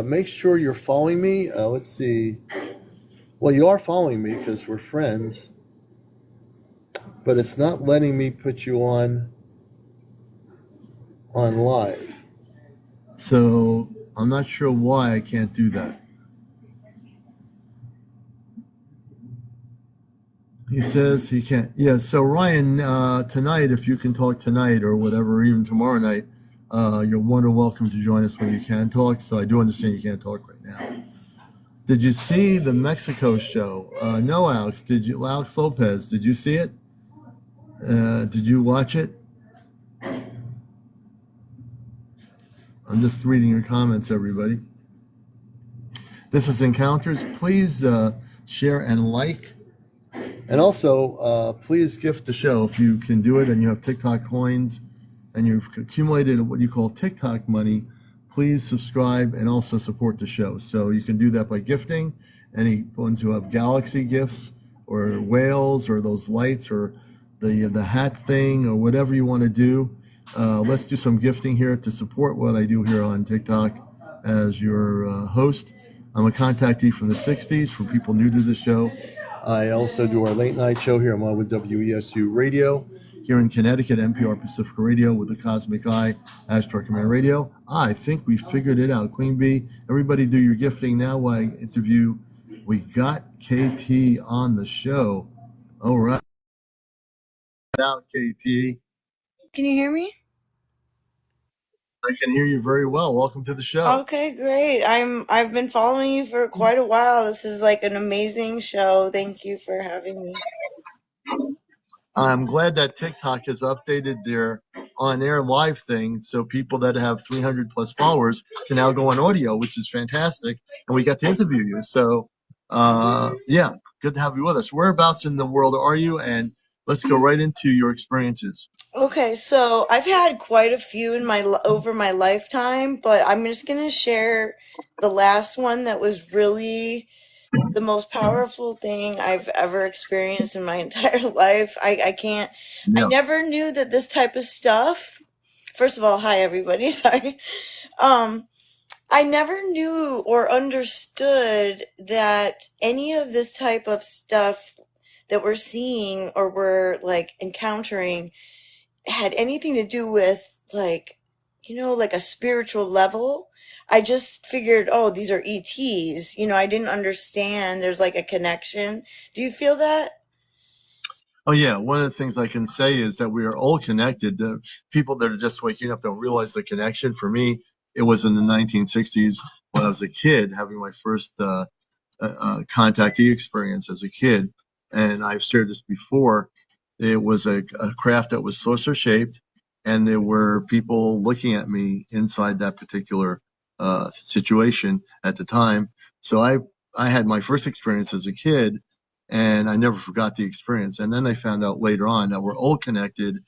Make sure you're following me. Let's see. Well, you are following me because we're friends, but it's not letting me put you on live. So I'm not sure why I can't do that. He says he can't. Yeah, so Ryan, tonight, if you can talk tonight or whatever, even tomorrow night, you're more than welcome to join us when you can talk. So I do understand you can't talk right now. Did you see the Mexico show? No, Alex. Alex Lopez, did you see it? Did you watch it? I'm just reading your comments, everybody. This is Encounters. Please share and like. And also, please gift the show if you can do it and you have TikTok coins and you've accumulated what you call TikTok money. Please subscribe and also support the show. So you can do that by gifting. Any ones who have Galaxy gifts or whales or those lights or the hat thing or whatever you want to do. Let's do some gifting here to support what I do here on TikTok as your host. I'm a contactee from the 60s for people new to the show. I also do our late night show here on with WESU Radio here in Connecticut, NPR Pacifica Radio with the Cosmic Eye, Astro Command Radio. I think we figured it out. Queen Bee, everybody do your gifting now while I interview. We got KT on the show. All right. Out, KT. Can you hear me? I can hear you very well. Welcome to the show. Okay, great. I've been following you for quite a while. This is like an amazing show. Thank you for having me. I'm glad that TikTok has updated their on-air live thing so people that have 300 plus followers can now go on audio, which is fantastic. And we got to interview you. So, yeah, good to have you with us. Whereabouts in the world are you? And let's go right into your experiences. Okay, so I've had quite a few in over my lifetime, but I'm just going to share the last one that was really the most powerful thing I've ever experienced in my entire life. I can't, I never knew that this type of stuff, first of all, hi everybody, sorry. I never knew or understood that any of this type of stuff that we're seeing or we're like encountering had anything to do with like, like a spiritual level. I just figured, oh, these are ETs. I didn't understand there's like a connection. Do you feel that? Oh, yeah. One of the things I can say is that we are all connected. The people that are just waking up don't realize the connection. For me, it was in the 1960s when I was a kid having my first contactee experience as a kid. And I've shared this before. It was a craft that was saucer shaped, and there were people looking at me inside that particular situation at the time. So I had my first experience as a kid, and I never forgot the experience. And then I found out later on that we're all connected,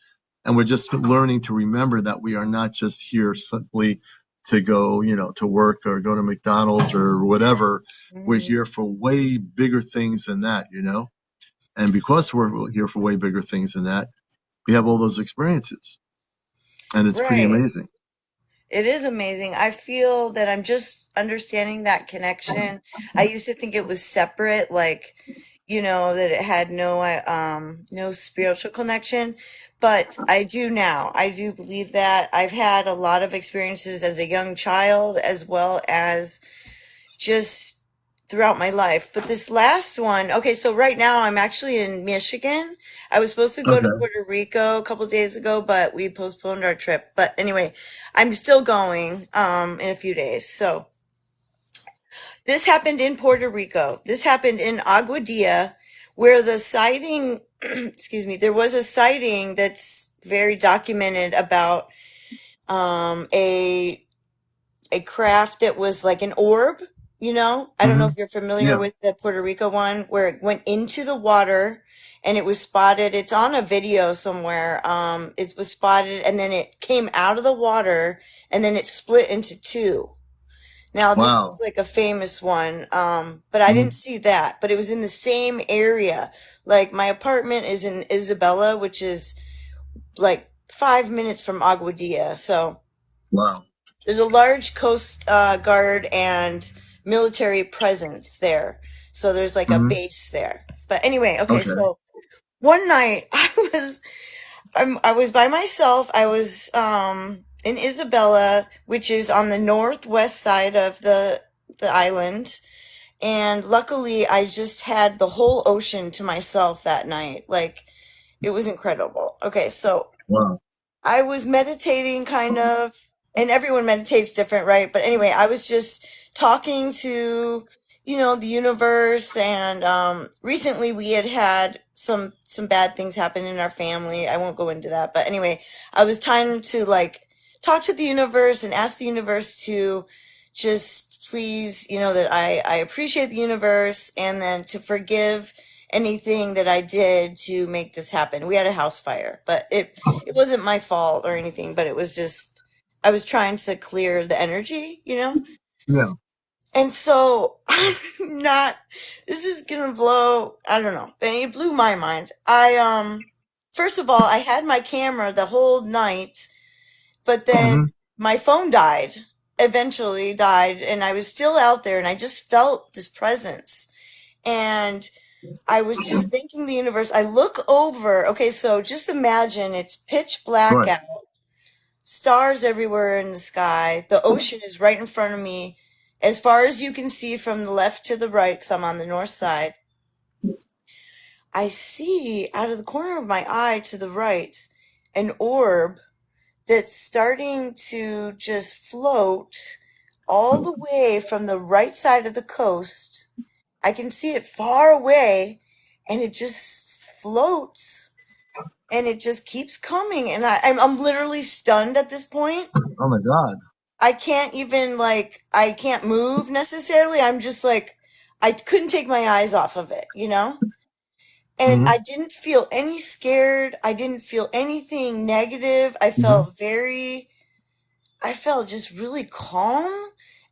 and we're just learning to remember that we are not just here simply to go, to work or go to McDonald's or whatever. Mm-hmm. We're here for way bigger things than that, And because we're here for way bigger things than that, we have all those experiences. And it's pretty amazing. It is amazing. I feel that I'm just understanding that connection. I used to think it was separate, like, that it had no spiritual connection, but I do now. I do believe that. I've had a lot of experiences as a young child as well as just throughout my life. But this last one, okay, so right now I'm actually in Michigan. I was supposed to go to Puerto Rico a couple of days ago, but we postponed our trip. But anyway, I'm still going in a few days. So this happened in Puerto Rico. This happened in Aguadilla, where the sighting, excuse me, there was a sighting that's very documented about a craft that was like an orb. I don't know if you're familiar with the Puerto Rico one, where it went into the water and it was spotted. It's on a video somewhere. It was spotted and then it came out of the water and then it split into two. Now, this is like a famous one, but I didn't see that. But it was in the same area. Like, my apartment is in Isabella, which is like 5 minutes from Aguadilla. So, wow. There's a large Coast Guard and military presence there. So there's like a Mhm. base there. But anyway, okay, Okay. so one night I was by myself. I was in Isabella, which is on the northwest side of the island. And luckily I just had the whole ocean to myself that night. Like it was incredible. Okay, so Wow. I was meditating kind of, and everyone meditates different, right? But anyway, I was just talking to, the universe, and recently we had some bad things happen in our family. I won't go into that, but anyway, I was trying to like talk to the universe and ask the universe to just please, that I appreciate the universe, and then to forgive anything that I did to make this happen. We had a house fire, but it wasn't my fault or anything, but it was just I was trying to clear the energy. Yeah. And so I'm not this is gonna blow, I don't know. And it blew my mind. I first of all, I had my camera the whole night, but then Hmm. my phone eventually died, and I was still out there, and I just felt this presence. And I was just thanking the universe. I look over. Okay, so just imagine it's pitch black Right. out, stars everywhere in the sky. The ocean is right in front of me, as far as you can see from the left to the right, because I'm on the north side. I see out of the corner of my eye to the right an orb that's starting to just float all the way from the right side of the coast. I can see it far away, and it just floats, and it just keeps coming, and I'm literally stunned at this point. Oh my God. I can't even like I can't move necessarily. I'm just like I couldn't take my eyes off of it. And Hmm. I didn't feel any scared. I didn't feel anything negative. Hmm. I felt just really calm,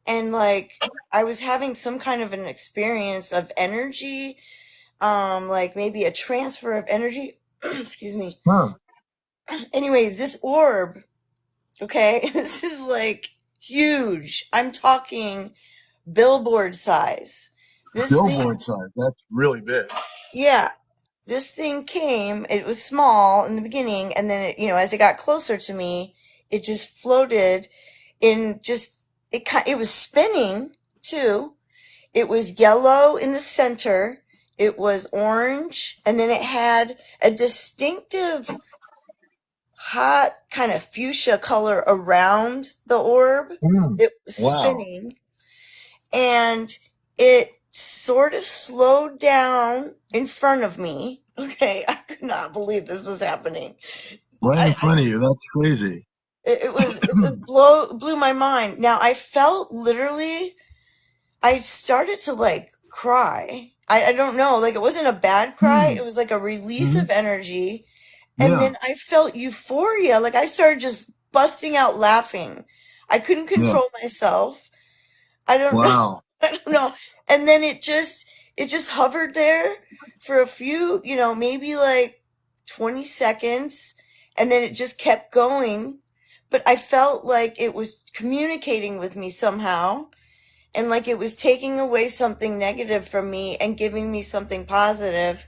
and like I was having some kind of an experience of energy, like maybe a transfer of energy. Excuse me. Huh. Anyways, this orb, okay, this is like huge. I'm talking billboard size. This thing, Billboard size. That's really big. yeah, this thing came, it was small in the beginning, and then as it got closer to me, it just floated in just, it was spinning too. It was yellow in the center. It was orange, and then it had a distinctive hot kind of fuchsia color around the orb. Mm. It was Wow. spinning, and it sort of slowed down in front of me. Okay, I could not believe this was happening. Right in I front of you. That's crazy. it was blew my mind. Now I felt literally I started to like cry. I don't know, like it wasn't a bad cry. Hmm. It was like a release Hmm. of energy. And Yeah. then I felt euphoria. Like I started just busting out laughing. I couldn't Yeah. control myself. I don't know. Wow. I don't know. And then it just hovered there for a few, maybe like 20 seconds, and then it just kept going. But I felt like it was communicating with me somehow, and like it was taking away something negative from me and giving me something positive,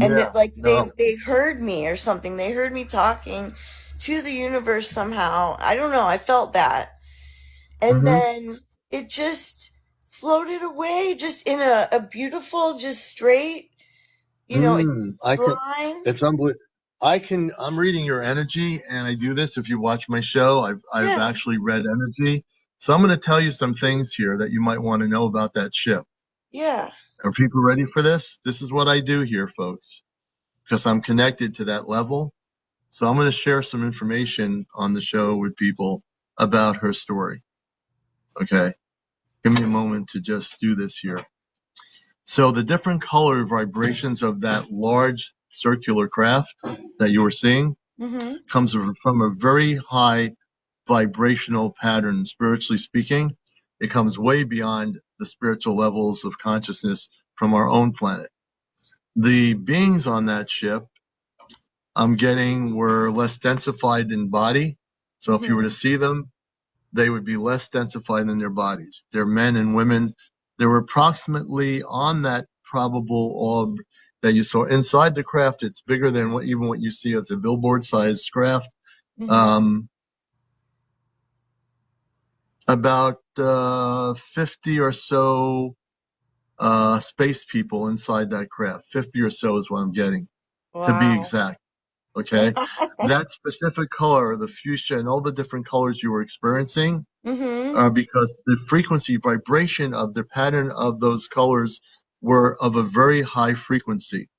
and Yeah. that like No. they heard me or something. They heard me talking to the universe somehow. I don't know. I felt that. And Hmm. then it just floated away just in a beautiful, just straight, I can. line. It's unbelievable. I'm reading your energy, and I do this. If you watch my show, I've Yeah, actually read energy. So I'm going to tell you some things here that you might want to know about that ship. yeah. Are people ready for this? This is what I do here, folks, because I'm connected to that level. So I'm going to share some information on the show with people about her story. Okay. Give me a moment to just do this here. So the different color vibrations of that large circular craft that you were seeing Mm-hmm. comes from a very high vibrational pattern, spiritually speaking. It comes way beyond the spiritual levels of consciousness from our own planet. The beings on that ship, I'm getting, were less densified in body. So if you were Mm-hmm. to see them, they would be less densified in their bodies. They're men and women. There were approximately on that probable orb that you saw inside the craft. It's bigger than even what you see as a billboard-sized craft. About 50 or so space people inside that craft. 50 or so is what I'm getting, to be Wow. exact. Okay, that specific color, the fuchsia, and all the different colors you were experiencing, because the frequency vibration of the pattern of those colors were of a very high frequency.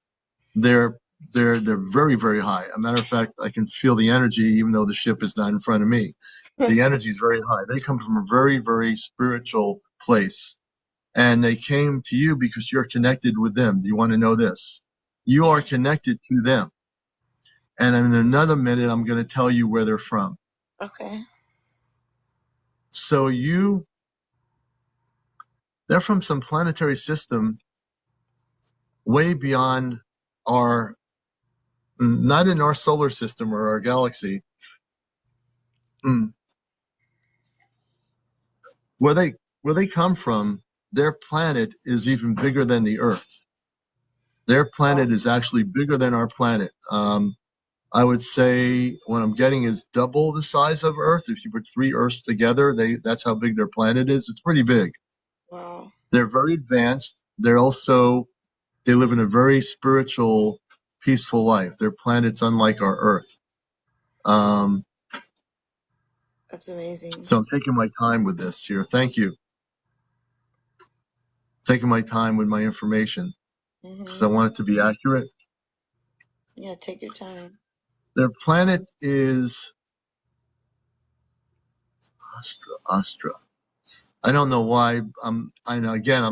They're very, very high. As a matter of fact, I can feel the energy, even though the ship is not in front of me. The energy is very high. They come from a very, very spiritual place. And they came to you because you're connected with them. Do you want to know this? You are connected to them. And in another minute, I'm going to tell you where they're from. Okay. So they're from some planetary system way beyond not in our solar system or our galaxy. Where they come from, their planet is even bigger than the Earth. Their planet is actually bigger than our planet. I would say what I'm getting is double the size of Earth. If you put 3 Earths together, that's how big their planet is. It's pretty big. Wow. They're very advanced. They live in a very spiritual, peaceful life. Their planet's unlike our Earth. That's amazing. So I'm taking my time with this here. Thank you. Taking my time with my information because I want it to be accurate. Yeah, take your time. Their planet is Astra. I don't know why. I'm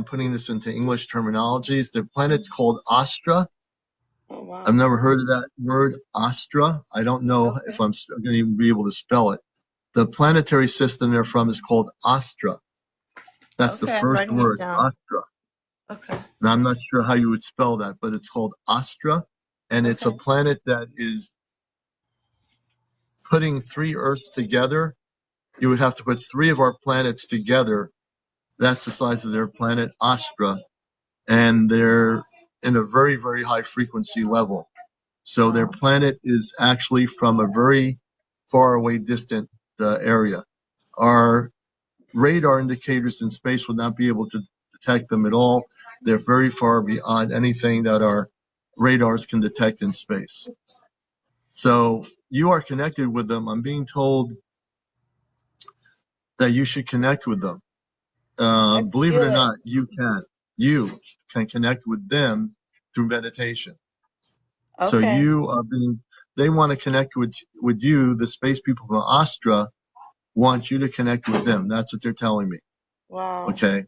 putting this into English terminologies. Their planet's called Astra. Oh, wow. I've never heard of that word, Astra. I don't know if I'm going to even be able to spell it. The planetary system they're from is called Astra. That's the first word, Astra. Okay. Now, I'm not sure how you would spell that, but it's called Astra. And it's a planet that is putting 3 Earths together. You would have to put 3 of our planets together. That's the size of their planet, Astra. And they're in a very, very high frequency level. So their planet is actually from a very far away, distant area. Our radar indicators in space would not be able to detect them at all. They're very far beyond anything that our radars can detect in space. So you are connected with them. I'm being told that you should connect with them. Believe it or not, you can. You can connect with them through meditation. So they want to connect with you. The space people from Astra want you to connect with them. That's what they're telling me. Wow. Okay.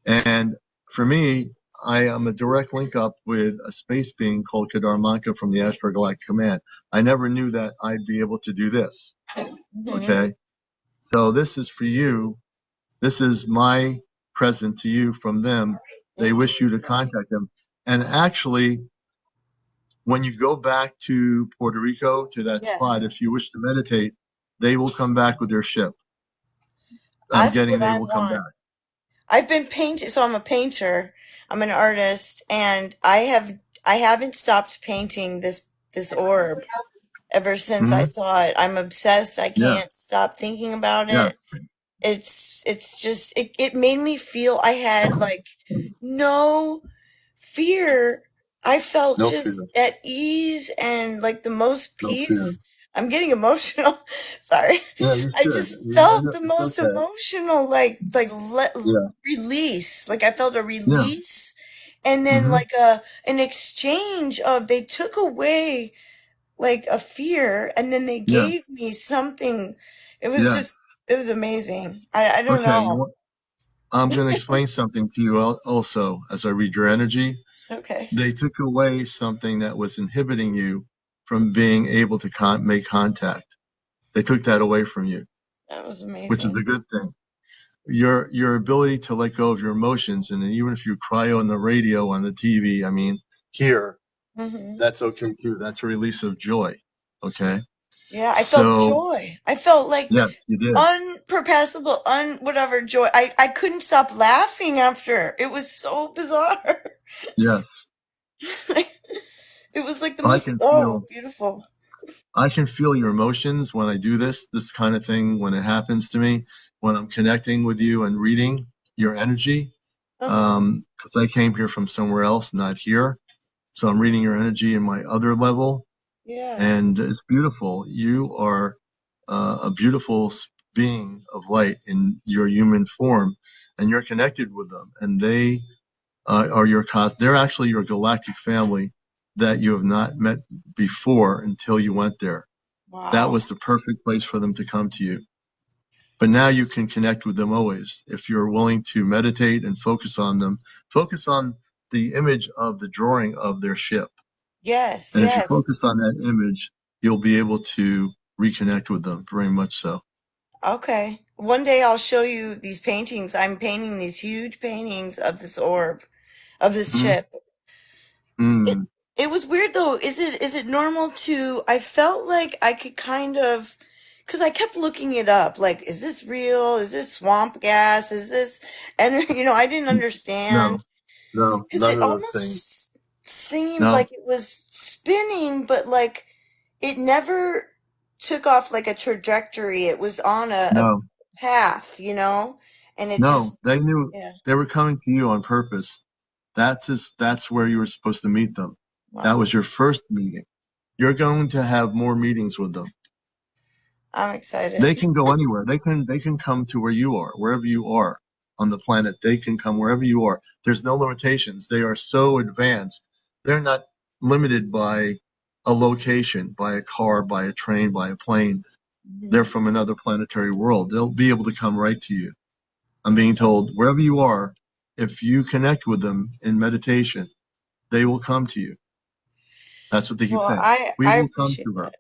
And for me, I am a direct link up with a space being called Kadarmanka from the Astro Galactic Command. I never knew that I'd be able to do this. Okay. So this is for you. This is my present to you from them. They wish you to contact them. And actually, when you go back to Puerto Rico, to that spot, if you wish to meditate, they will come back with their ship. They will come back. I've been painting, so I'm a painter. I'm an artist, and I haven't stopped painting this orb ever since I saw it. I'm obsessed. I can't stop thinking about it. It's just it made me feel I had like no fear. I felt just at ease and like the most peace. I'm getting emotional. Sorry. Yeah, you I should. just felt the It's most okay. emotional, release. Like I felt a release, and then like an exchange of they took away like a fear, and then they gave me something. It was just it was amazing. I don't know. I'm going to explain something to you also as I read your energy. Okay. They took away something that was inhibiting you from being able to make contact. They took that away from you. That was amazing. Which is a good thing. Your ability to let go of your emotions, and even if you cry on the radio, on the TV, I mean, here, that's okay too. That's a release of joy. Okay. Yeah, I felt So, joy. I felt like yes, you did. unperpassable, whatever joy. I couldn't stop laughing after. It was so bizarre. Yes. It was like the I most, can oh, feel beautiful. I can feel your emotions when I do this kind of thing, when it happens to me, when I'm connecting with you and reading your energy. Uh-huh. Because I came here from somewhere else, not here. So I'm reading your energy in my other level, Yeah. and it's beautiful. You are a beautiful being of light in your human form, and you're connected with them, and they are your they're actually your galactic family that you have not met before until you went there. That Wow. was the perfect place for them to come to you. But now you can connect with them always. If you're willing to meditate and focus on them, focus on the image of the drawing of their ship. Yes, And if you yes. focus on that image, you'll be able to reconnect with them very much so. Okay. One day I'll show you these paintings. I'm painting these huge paintings of this orb, of this Mm-hmm. ship. It Mm, it was weird though. Is it normal to, I felt like I could kind of, because I kept looking it up, like, is this real? Is this swamp gas? Is this, and I didn't no, understand no, because none it of those things. almost seemed No, like it was spinning, but like it never took off like a trajectory. It was on a no, path, and it no. just, They knew yeah. they were coming to you on purpose. That's where you were supposed to meet them. That Wow. was your first meeting. You're going to have more meetings with them. I'm They excited. can go anywhere. They can come to where you are, wherever you are on the planet. They can come wherever you are. There's no limitations. They are so advanced. They're not limited by a location, by a car, by a train, by a plane. They're Mhm. from another planetary world. They'll be able to come right to you. I'm being That's told awesome. wherever you are, if you connect with them in meditation, they will come to you. That's what they keep Well, saying. I We I will come appreciate to her. that.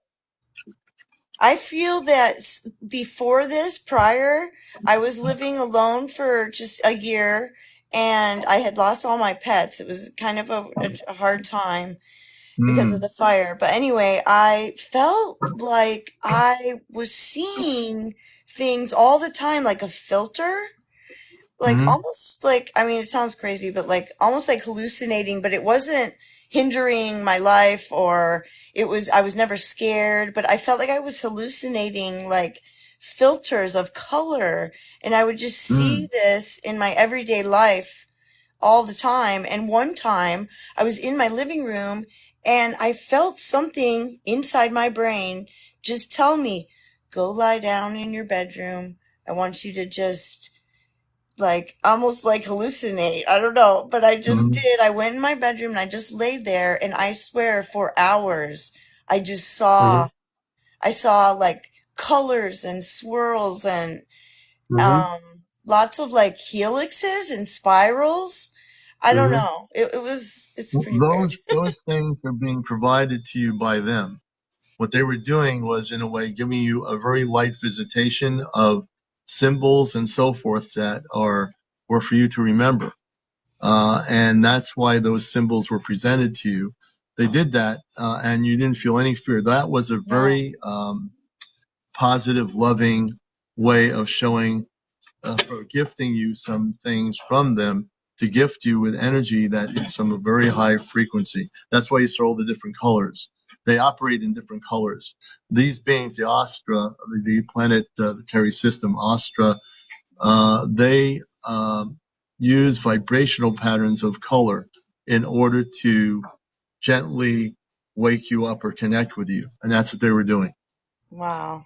I feel that before this, prior, I was living alone for just a year and I had lost all my pets. It was kind of a hard time because of Mm, the fire. But anyway, I felt like I was seeing things all the time, like a filter, like mm, almost like, I mean, it sounds crazy, but like almost like hallucinating, but it wasn't hindering my life, or I was never scared, but I felt like I was hallucinating like filters of color, and I would just see mm, this in my everyday life all the time. And one time I was in my living room and I felt something inside my brain just tell me, go lie down in your bedroom. I want you to just like almost like hallucinate. I don't know, but I just mm, did. I went in my bedroom and I just laid there, and I swear for hours I just saw, mm, I saw like colors and swirls and mm, lots of like helixes and spirals. I don't mm. know. It's pretty weird. Those things are being provided to you by them. What they were doing was, in a way, giving you a very light visitation of symbols and so forth that were for you to remember. And that's why those symbols were presented to you. They did that, and you didn't feel any fear. That was a No. very positive, loving way of showing, for gifting you some things from them to gift you with energy that is from a very high frequency. That's why you saw all the different colors. They operate in different colors. These beings, the Astra, the planetary system, Astra, they use vibrational patterns of color in order to gently wake you up or connect with you. And that's what they were doing. Wow.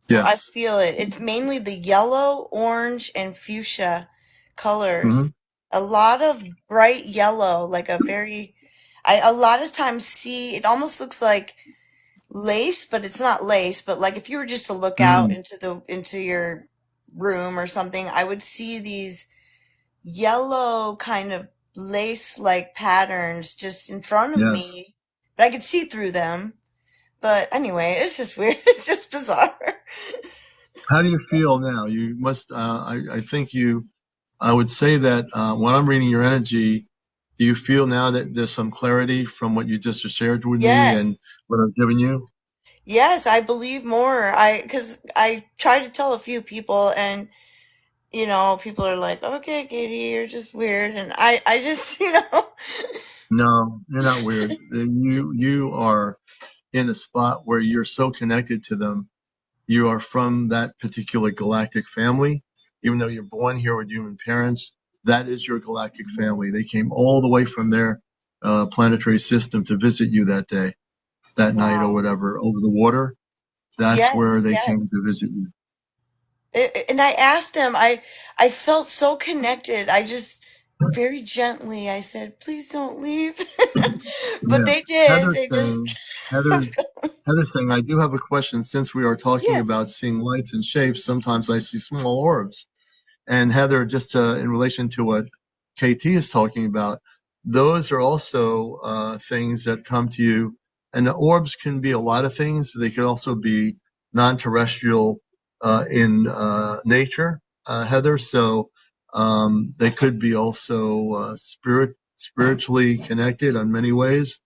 Well, I Yes. feel it. It's mainly the yellow, orange, and fuchsia Mm-hmm. colors. A lot of bright yellow, like I a lot of times see, it almost looks like lace, but it's not lace, but like if you were just to look out Mm-hmm. into your room or something, I would see these yellow kind of lace-like patterns just in front of Yes. me, but I could see through them. But anyway, it's just weird. It's just bizarre. How do you feel now? You must, I think I would say that when I'm reading your energy, do you feel now that there's some clarity from what you just shared with me and Yes. what I've given you? Yes, I believe more. Because I try to tell a few people, and people are like, "Okay, Katie, you're just weird," and I just, No, you're not weird. You are in a spot where you're so connected to them. You are from that particular galactic family. Even though you're born here with human parents, that is your galactic family. They came all the way from their planetary system to visit you that day, that night, or wow. whatever, over the water. That's where Yes, they yes. came to visit you. And I asked them, I felt so connected. I just very gently I said, "Please don't leave." But Yeah. they did. Heather's They just saying, Heather, Heather's saying, I do have a question. Since we are talking yes. about seeing lights and shapes, sometimes I see small orbs. And Heather, just in relation to what KT is talking about, those are also things that come to you. And the orbs can be a lot of things, but they could also be non-terrestrial in nature, Heather. So they could be also spiritually connected in many ways.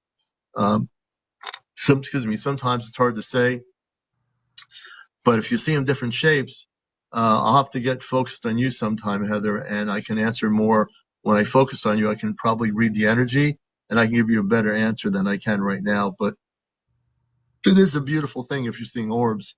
Um, excuse me, sometimes it's hard to say, but if you see them different shapes, I'll have to get focused on you sometime, Heather, and I can answer more. When I focus on you, I can probably read the energy and I can give you a better answer than I can right now. But it is a beautiful thing if you're seeing orbs.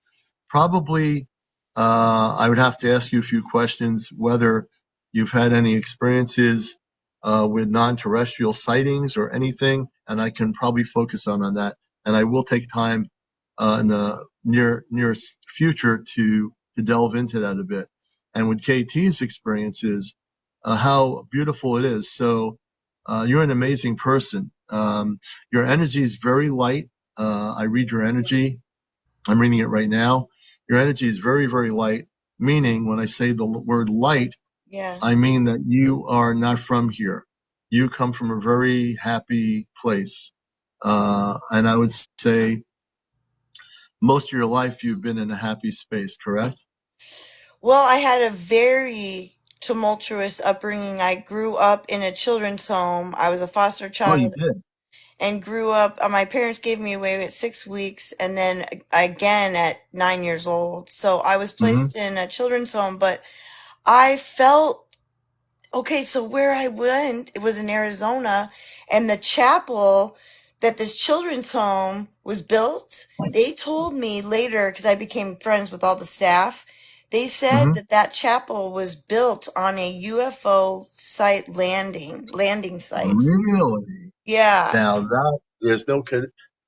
Probably, I would have to ask you a few questions whether you've had any experiences with non-terrestrial sightings or anything, and I can probably focus on that. And I will take time in the near future to delve into that a bit. And with KT's experiences, how beautiful it is. So you're an amazing person. Your energy is very light. I read your energy. I'm reading it right now. Your energy is very, very light, meaning when I say the word light, Yeah. I mean that you are not from here. You come from a very happy place. And I would say most of your life you've been in a happy space, correct? Well, I had a very tumultuous upbringing. I grew up in a children's home. I was a foster Oh, you child did. and grew up. My parents gave me away at 6 weeks and then again at 9 years old. So I was Hmm. placed in a children's home, but I felt okay. So where I went, it was in Arizona, and the chapel that this children's home was built, they told me later, because I became friends with all the staff, they said Hmm. that that chapel was built on a UFO site landing site. Really? Yeah. Now there's no,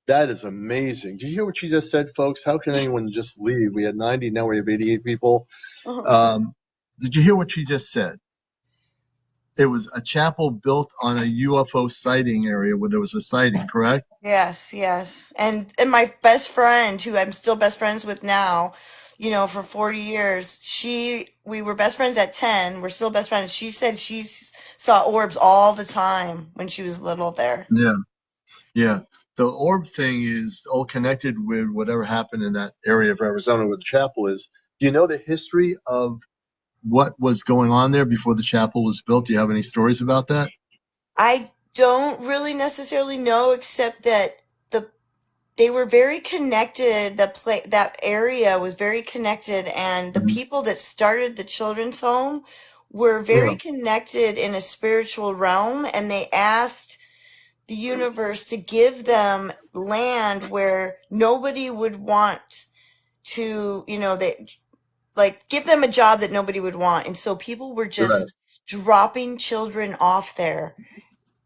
that is amazing. Did you hear what she just said, folks? How can anyone just leave? We had 90, now we have 88 people. Um, did you hear what she just said? It was a chapel built on a UFO sighting area where there was a sighting, correct? Yes, yes. And my best friend, who I'm still best friends with now, for 40 years, we were best friends at 10. We're still best friends. She said saw orbs all the time when she was little there. Yeah, yeah. The orb thing is all connected with whatever happened in that area of Arizona where the chapel is. Do you know the history of what was going on there before the chapel was built? Do you have any stories about that? I don't really necessarily know except that the they were very connected. That area was very connected, and the Mhm. people that started the children's home were Yeah, very connected in a spiritual realm, and they asked the universe to give them land where nobody would want to, they like give them a job that nobody would want. And so people were right. just dropping children off there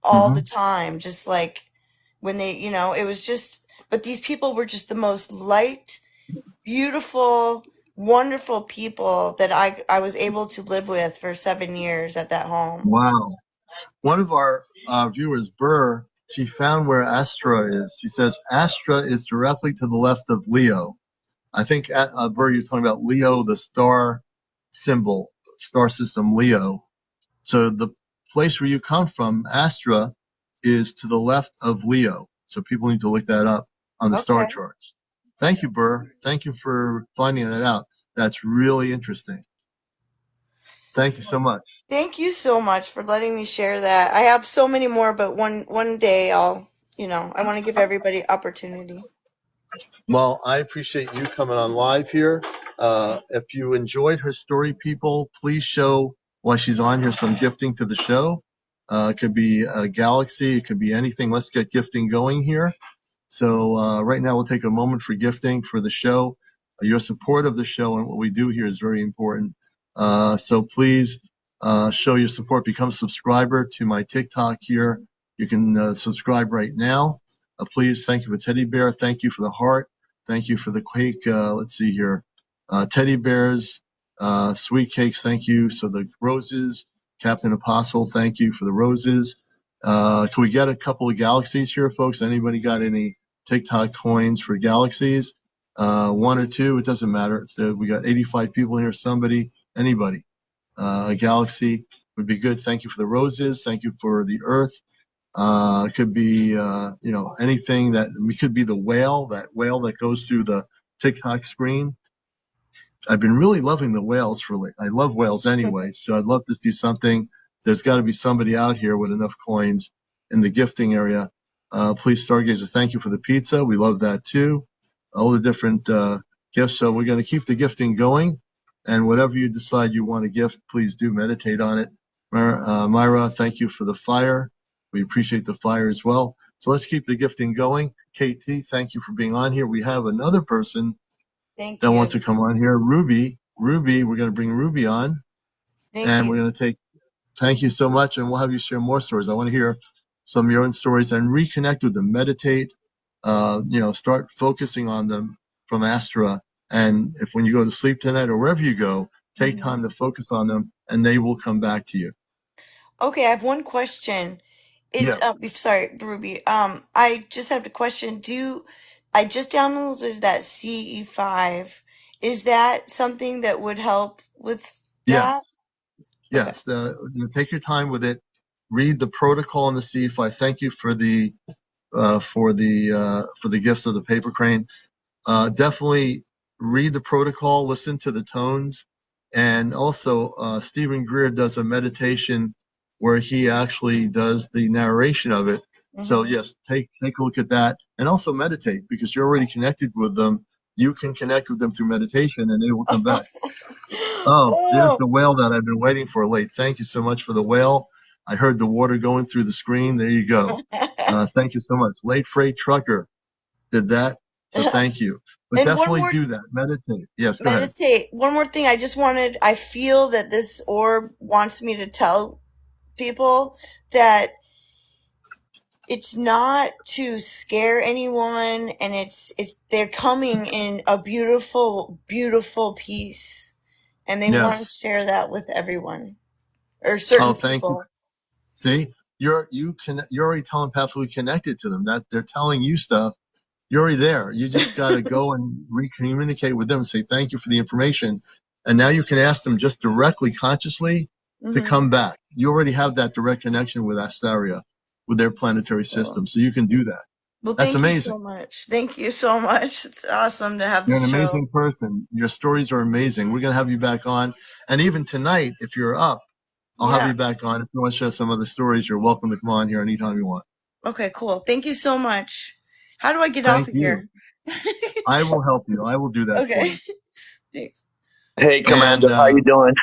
all the Hmm. time, just like when it was just, but these people were just the most light, beautiful, wonderful people that I was able to live with for 7 years at that home. Wow. One of our viewers, Burr, she found where Astra is. She says Astra is directly to the left of Leo. I think, Burr, you're talking about Leo, the star symbol, star system Leo. So the place where you come from, Astra, is to the left of Leo. So people need to look that up on the star Okay. charts. Thank you, Burr. Thank you for finding that out. That's really interesting. Thank you so much. Thank you so much for letting me share that. I have so many more, but one day I want to give everybody opportunity. Well, I appreciate you coming on live here. If you enjoyed her story, people, please show while she's on here some gifting to the show. It could be a galaxy, it could be anything. Let's get gifting going here. So right now we'll take a moment for gifting for the show. Your support of the show and what we do here is very important. So please show your support. Become a subscriber to my TikTok here. You can subscribe right now. Please, thank you for Teddy Bear. Thank you for the heart. Thank you for the cake. Let's see here. Teddy Bears, sweet cakes. Thank you. So the roses, Captain Apostle. Thank you for the roses. Can we get a couple of galaxies here, folks? Anybody got any TikTok coins for galaxies? One or two, it doesn't matter. We got 85 people here. Somebody, anybody. A galaxy would be good. Thank you for the roses. Thank you for the earth. It could be, anything that, it could be the whale, that whale that goes through the TikTok screen. I've been really loving the whales I love whales anyway, so I'd love to see something. There's got to be somebody out here with enough coins in the gifting area. Please, Stargazer, thank you for the pizza. We love that too. All the different gifts. So we're going to keep the gifting going. And whatever you decide you want to gift, please do meditate on it. Myra, thank you for the fire. We appreciate the fire as well. So let's keep the gifting going. KT, thank you for being on here. We have another person Thank that you. wants to come on here. Ruby, we're going to bring Ruby on, and we're going to thank you so much, and we'll have you share more stories. I want to hear some of your own stories and reconnect with them, meditate, start focusing on them from Astra. And if when you go to sleep tonight or wherever you go, take time to focus on them, and they will come back to you. Okay, I have one question. Yeah. Sorry, Ruby. I just have a question. I just downloaded that CE5. Is that something that would help with that? Yes. Take your time with it. Read the protocol in the CE5. Thank you for the gifts of the paper crane. Definitely read the protocol, listen to the tones, and also Stephen Greer does a meditation where he actually does the narration of it. So yes, take a look at that, and also meditate, because you're already connected with them. You can connect with them through meditation, and they will come back. Oh, there's the whale that I've been waiting for late. Thank you so much for the whale. I heard the water going through the screen. There you go. Thank you so much. Late Freight Trucker did that. So thank you. But And definitely do that. Meditate. Yes, go ahead. meditate. One more thing. I feel that this orb wants me to tell people that it's not to scare anyone, and they're coming in a beautiful, beautiful peace, and they want to share that with everyone or certain people. See, you're already telepathically connected to them. That they're telling you stuff. You're already there. You just got to go and recommunicate with them and say thank you for the information. And now you can ask them just directly, consciously, to come back. You already have that direct connection with Astaria, with their planetary system, so you can do that. Well, that's amazing. You so much. Thank you so much. It's awesome to have You're this an amazing person. Your stories are amazing. We're going to have you back on. And even tonight, if you're up, I'll have you back on. If you want to share some other stories, you're welcome to come on here anytime you want. Okay, cool. Thank you so much. How do I get off of here? I will help you. I will do that for you. Thanks. Hey, Commander, how you doing?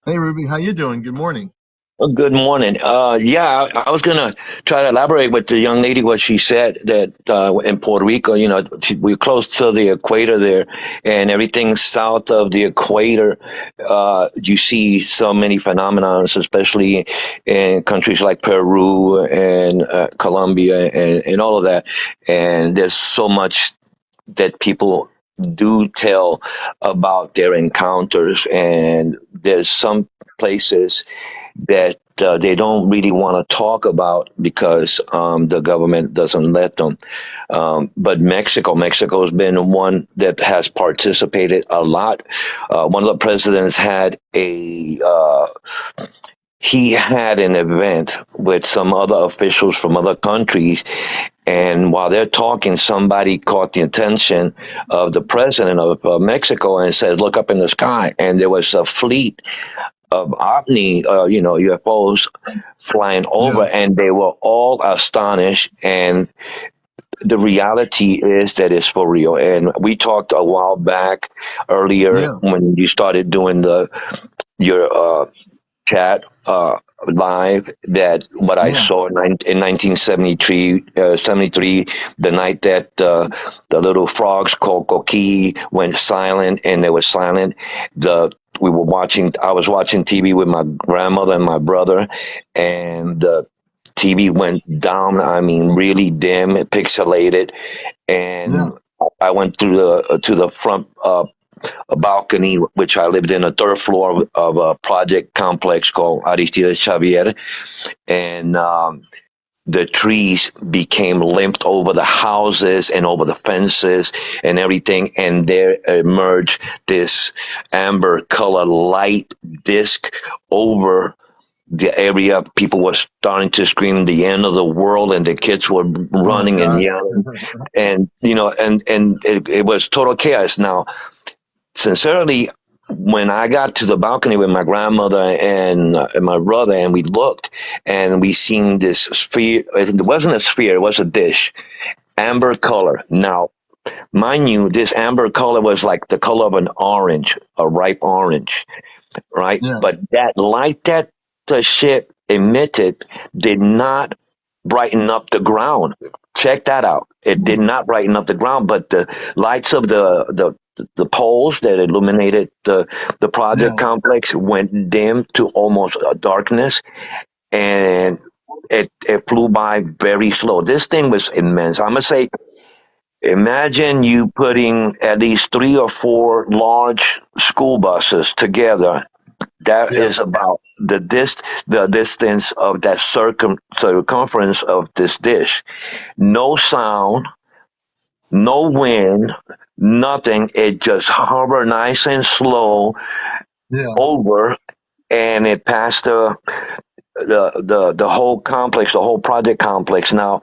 Hey, Ruby, how you doing? Good morning. Well, good morning. I was gonna try to elaborate with the young lady what she said that in Puerto Rico, we're close to the equator there, and everything south of the equator, you see so many phenomena, especially in countries like Peru and Colombia and all of that. And there's so much that people do tell about their encounters, and there's some places that they don't really want to talk about because the government doesn't let them. But Mexico has been one that has participated a lot. One of the presidents had he had an event with some other officials from other countries, and while they're talking, somebody caught the attention of the president of Mexico and said, "Look up in the sky." And there was a fleet of UFOs flying over, and they were all astonished. And the reality is that it's for real. And we talked a while back earlier Yeah. when you started doing your chat live that what I Yeah. saw in 1973, 73, the night that the little frogs called Koki went silent, and they were silent. The we were watching. I was watching TV with my grandmother and my brother, and the TV went down. I mean, really dim, pixelated, Yeah. and I went through the to the front a balcony, which I lived in, a third floor of a project complex called Aristides Xavier, and the trees became limped over the houses and over the fences and everything, and there emerged this amber color light disc over the area. People were starting to scream the end of the world, and the kids were Oh my running and God. yelling, and it was total chaos. Now, sincerely, when I got to the balcony with my grandmother and my brother, and we looked and we seen this sphere. It wasn't a sphere; it was a dish, amber color. Now, mind you, this amber color was like the color of an orange, a ripe orange, right? Yeah. But that light that the ship emitted did not brighten up the ground. Check that out. It did not brighten up the ground, but the lights of the poles that illuminated the project Yeah. complex went dim to almost darkness, and it flew by very slow. This thing was immense. I'm gonna say, imagine you putting at least 3 or 4 large school buses together. That Yeah. is about the distance of that circumference of this dish. No sound, no wind, nothing. It just hovered nice and slow Yeah. over, and it passed the whole complex, the whole project complex. Now,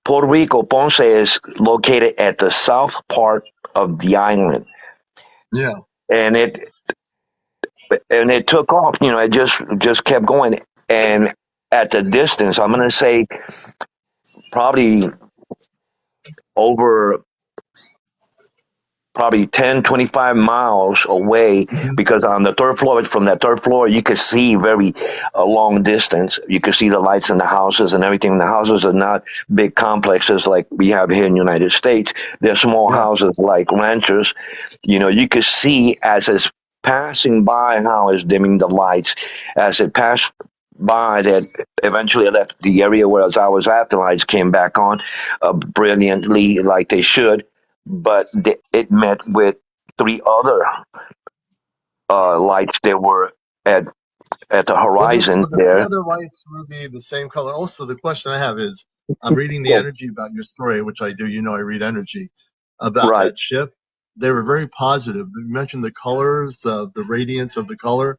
Puerto Rico, Ponce is located at the south part of the island, Yeah. and it took off. It just kept going, and at the distance, I'm gonna say probably over probably 10, 25 miles away, Mhm. because on the third floor, from that third floor, you could see very a long distance. You could see the lights in the houses and everything. The houses are not big complexes like we have here in the United States. They're small Yeah. houses like ranchers. You could see as it's passing by how it's dimming the lights. As it passed by, that eventually left the area where I was at, the lights came back on brilliantly like they should, but it met with 3 other lights that were at the horizon Will the three there. other lights will be the same color? Also, the question I have is, I'm reading the So, energy about your story, which I do. I read energy about right. that ship. They were very positive. You mentioned the colors, the radiance of the color.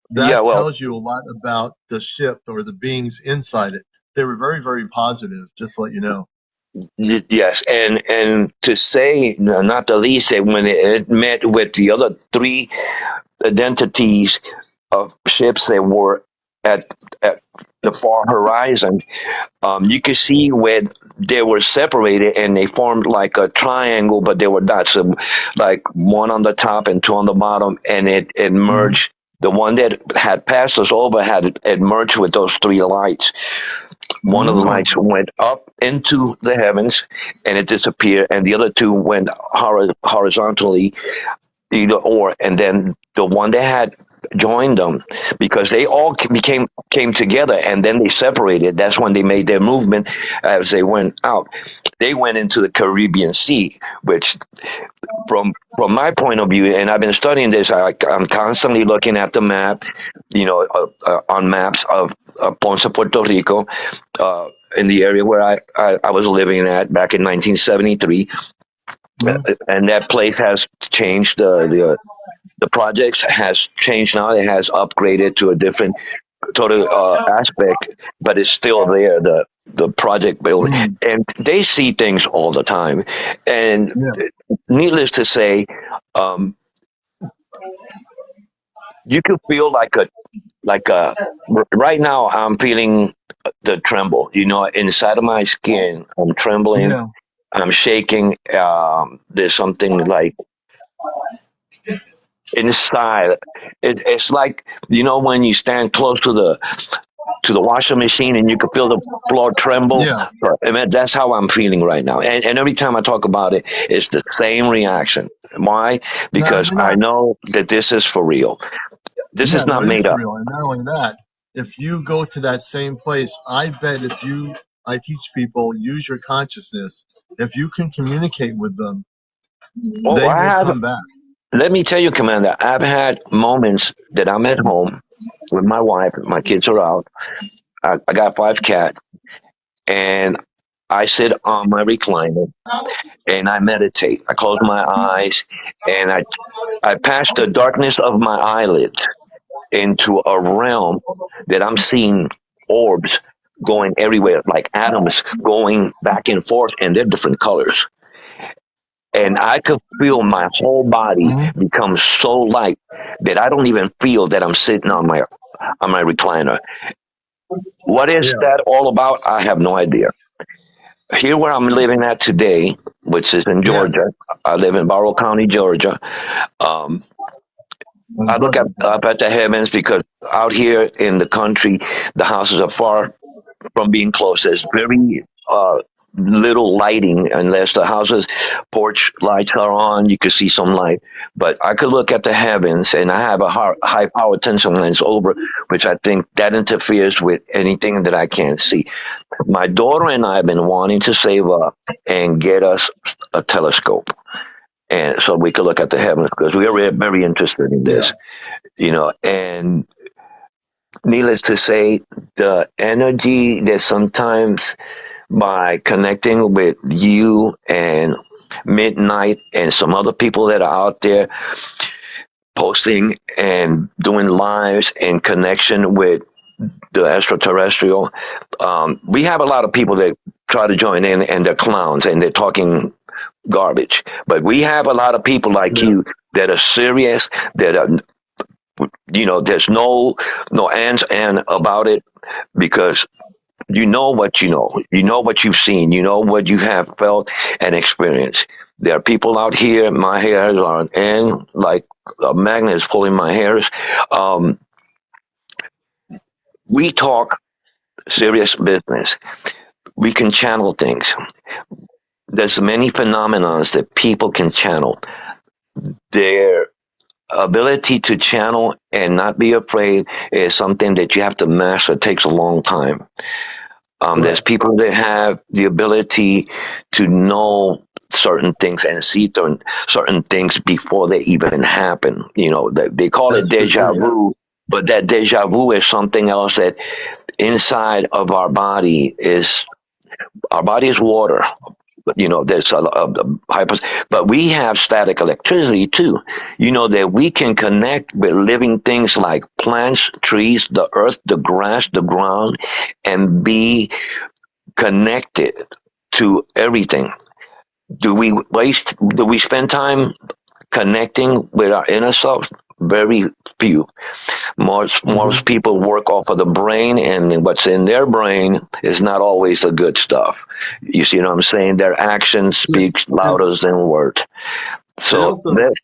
Yeah, That well, tells you a lot about the ship or the beings inside it. They were very, very positive, just to let you know. yes, and to say, not the least, that when it met with the other 3 identities of ships that were at at the far horizon, you could see where they were separated and they formed like a triangle, but they were not. So, like one on the top and 2 on the bottom, and it Hmm. merged. The one that had passed us over had it merged with those 3 lights. One of the Oh, lights went up into the heavens and it disappeared, and the other 2 went horizontally, either or, and then the one that had joined them, because they all came together and then they separated. That's when they made their movement as they went out. They went into the Caribbean Sea, which from my point of view, and I've been studying this, I'm constantly looking at the map, on maps of Ponce, Puerto Rico, in the area where I was living at back in 1973. hmm. And that place has changed. The projects has changed now. It has upgraded to a different total aspect, but it's still there. The project building, Hmm. and they see things all the time. And Yeah. needless to say, um, you could feel like like right now I'm feeling the tremble, inside of my skin. I'm trembling. Yeah. I'm shaking. There's something like inside. It's like when you stand close to the washing machine and you can feel the floor tremble. Yeah. I mean, that's how I'm feeling right now. And every time I talk about it, it's the same reaction. Why? Now Because you're I not. know that this is for real. This Yeah, is no, not it made is up. real. And not only that, if you go to that same place, I bet I teach people use your consciousness. If you can communicate with them, Oh, they will come back. let me tell you, Commander, I've had moments that I'm at home with my wife, my kids are out. I got 5 cats, and I sit on my recliner and I meditate. I close my eyes and I pass the darkness of my eyelids into a realm that I'm seeing orbs going everywhere, like atoms going back and forth, and they're different colors. And I could feel my whole body Hmm. become so light that I don't even feel that I'm sitting on my recliner. What is Yeah. that all about? I have no idea. Here where I'm living at today, which is in Yeah. Georgia, I live in Barrow County, Georgia. Um, I'm I look glad. up at the heavens because out here in the country, the houses are far from being close. There's very little lighting unless the house's porch lights are on. You could see some light, but I could look at the heavens, and I have a high power attention lens over, which I think that interferes with anything that I can't see. My daughter and I have been wanting to save up and get us a telescope. And so we could look at the heavens because we are very interested in Yeah. this, and needless to say, the energy that sometimes by connecting with you and Midnight and some other people that are out there posting and doing lives in connection with the extraterrestrial. We have a lot of people that try to join in and they're clowns and they're talking garbage. But we have a lot of people like Yeah. you that are serious, that are, there's no ands and about it because you know what you know. You know what you've seen. You know what you have felt and experienced. There are people out here, my hairs are on end, like a magnet is pulling my hairs. Um, we talk serious business. We can channel things. There's many phenomenons that people can channel. Their ability to channel and not be afraid is something that you have to master. It takes a long time. There's Right. people that have the ability to know certain things and see certain things before they even happen. They call it That's for deja sure. vu, Yes. but that deja vu is something else that inside of our body is water. There's a hyper, but we have static electricity too. That we can connect with living things like plants, trees, the earth, the grass, the ground, and be connected to everything. Do we spend time connecting with our inner self? Very few. Most Hmm. people work off of the brain, and what's in their brain is not always the good stuff. You see what I'm saying? Their action Yeah. speaks And louder than words. and So also, that,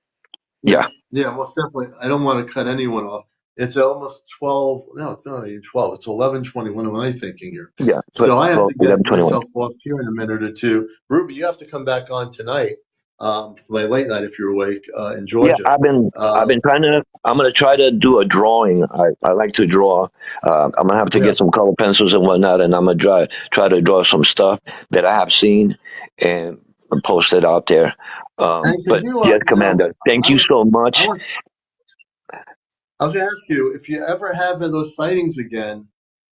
yeah, yeah, yeah, most definitely. I don't want to cut anyone off. It's almost 12. No, it's not even 12. It's 11:20. What am I thinking here? yeah, So I have 12, to get 11, 21. myself off here in a minute or two. Ruby, you have to come back on tonight for my late night if you're awake in Yeah, Georgia. I've been trying to. I'm gonna try to do a drawing. I like to draw. I'm gonna have to Yeah. get some color pencils and whatnot, and I'm gonna try to draw some stuff that I have seen and post it out there. And could But you, yes, Commander, thank I you would, so I much. would, I was going to ask you if you ever have those sightings again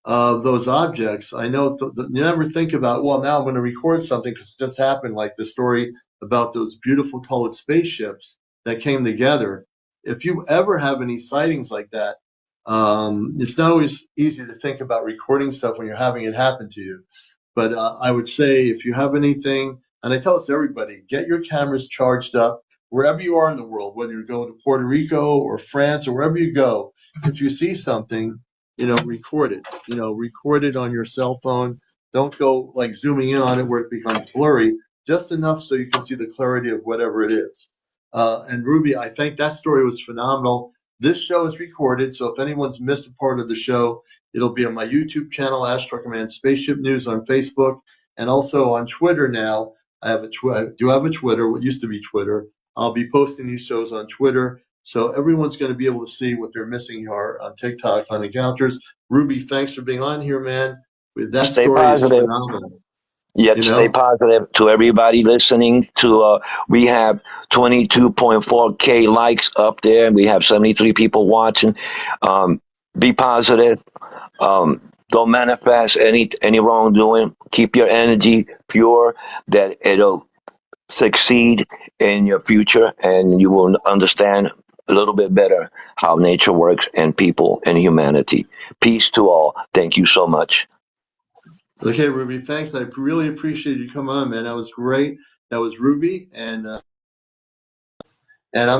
of those objects. I know you never think about, well, now I'm going to record something because it just happened, like the story about those beautiful colored spaceships that came together. If you ever have any sightings like that, it's not always easy to think about recording stuff when you're having it happen to you. But I would say if you have anything, and I tell this to everybody, get your cameras charged up. wherever you are in the world, whether you go to Puerto Rico or France or wherever you go, if you see something, record it. Record it on your cell phone. Don't go like zooming in on it where it becomes blurry, just enough so you can see the clarity of whatever it is. And Ruby, I think that story was phenomenal. This show is recorded, so if anyone's missed a part of the show, it'll be on my YouTube channel, Astro Command Spaceship News on Facebook, and also on Twitter now. I do have a Twitter, what used to be Twitter. I'll be posting these shows on Twitter, so everyone's going to be able to see what they're missing here on TikTok on Encounters. Ruby, thanks for being on here, man. That Stay story is positive. phenomenal. Yet stay positive to everybody listening to we have 22.4K likes up there and we have 73 people watching. Be positive. Don't manifest any wrongdoing. Keep your energy pure that it'll succeed in your future and you will understand a little bit better how nature works and people and humanity. Peace to all. Thank you so much. Okay, Ruby, thanks. I really appreciate you coming on, man. That was great. That was Ruby, and I'm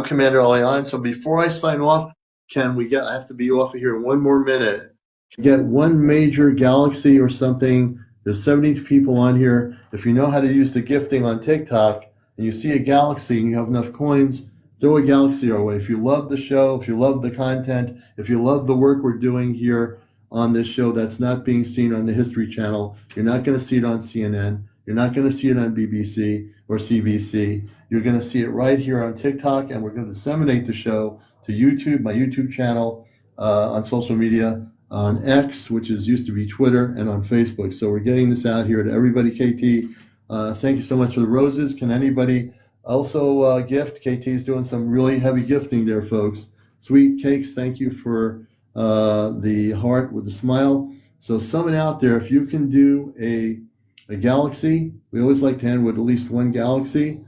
CmdrAleon. So before I sign off, I have to be off of here in one more minute. Get one major galaxy or something. There's 70 people on here. If you know how to use the gifting on TikTok and you see a galaxy and you have enough coins, throw a galaxy our way. If you love the show, if you love the content, if you love the work we're doing here on this show that's not being seen on the History Channel, you're not going to see it on CNN. You're not going to see it on BBC or CBC. You're going to see it right here on TikTok, and we're going to disseminate the show to YouTube, my YouTube channel, on social media, on X, which used to be Twitter, and on Facebook. So we're getting this out here to everybody. KT, thank you so much for the roses. Can anybody also gift? KT is doing some really heavy gifting there, folks. Sweet cakes, thank you for the heart with a smile. So someone out there, if you can do a galaxy, we always like to end with at least one galaxy.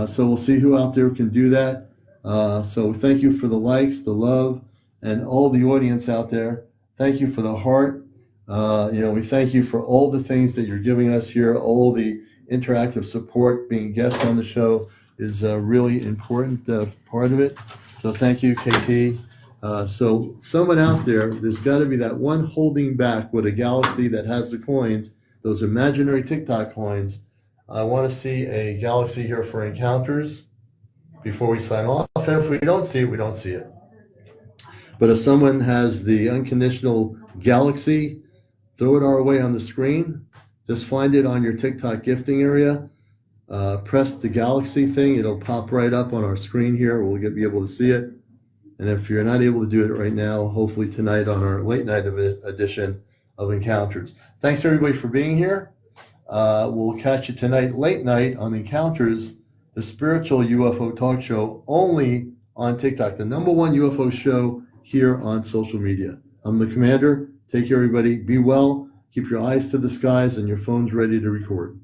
So we'll see who out there can do that. So thank you for the likes, the love, and all the audience out there. Thank you for the heart. We thank you for all the things that you're giving us here. All the interactive support, being guests on the show is a really important part of it. So thank you, KT. So someone out there's got to be that one holding back with a galaxy that has the coins, those imaginary TikTok coins. I want to see a galaxy here for Encounters before we sign off. And if we don't see it, we don't see it. But if someone has the unconditional galaxy, throw it our way on the screen. Just find it on your TikTok gifting area. Press the galaxy thing. It'll pop right up on our screen here. We'll be able to see it. And if you're not able to do it right now, hopefully tonight on our late night edition of Encounters. Thanks everybody for being here. We'll catch you tonight, late night on Encounters, the spiritual UFO talk show, only on TikTok, the #1 UFO show here on social media. I'm the Commander. Take care, everybody. Be well. Keep your eyes to the skies and your phones ready to record.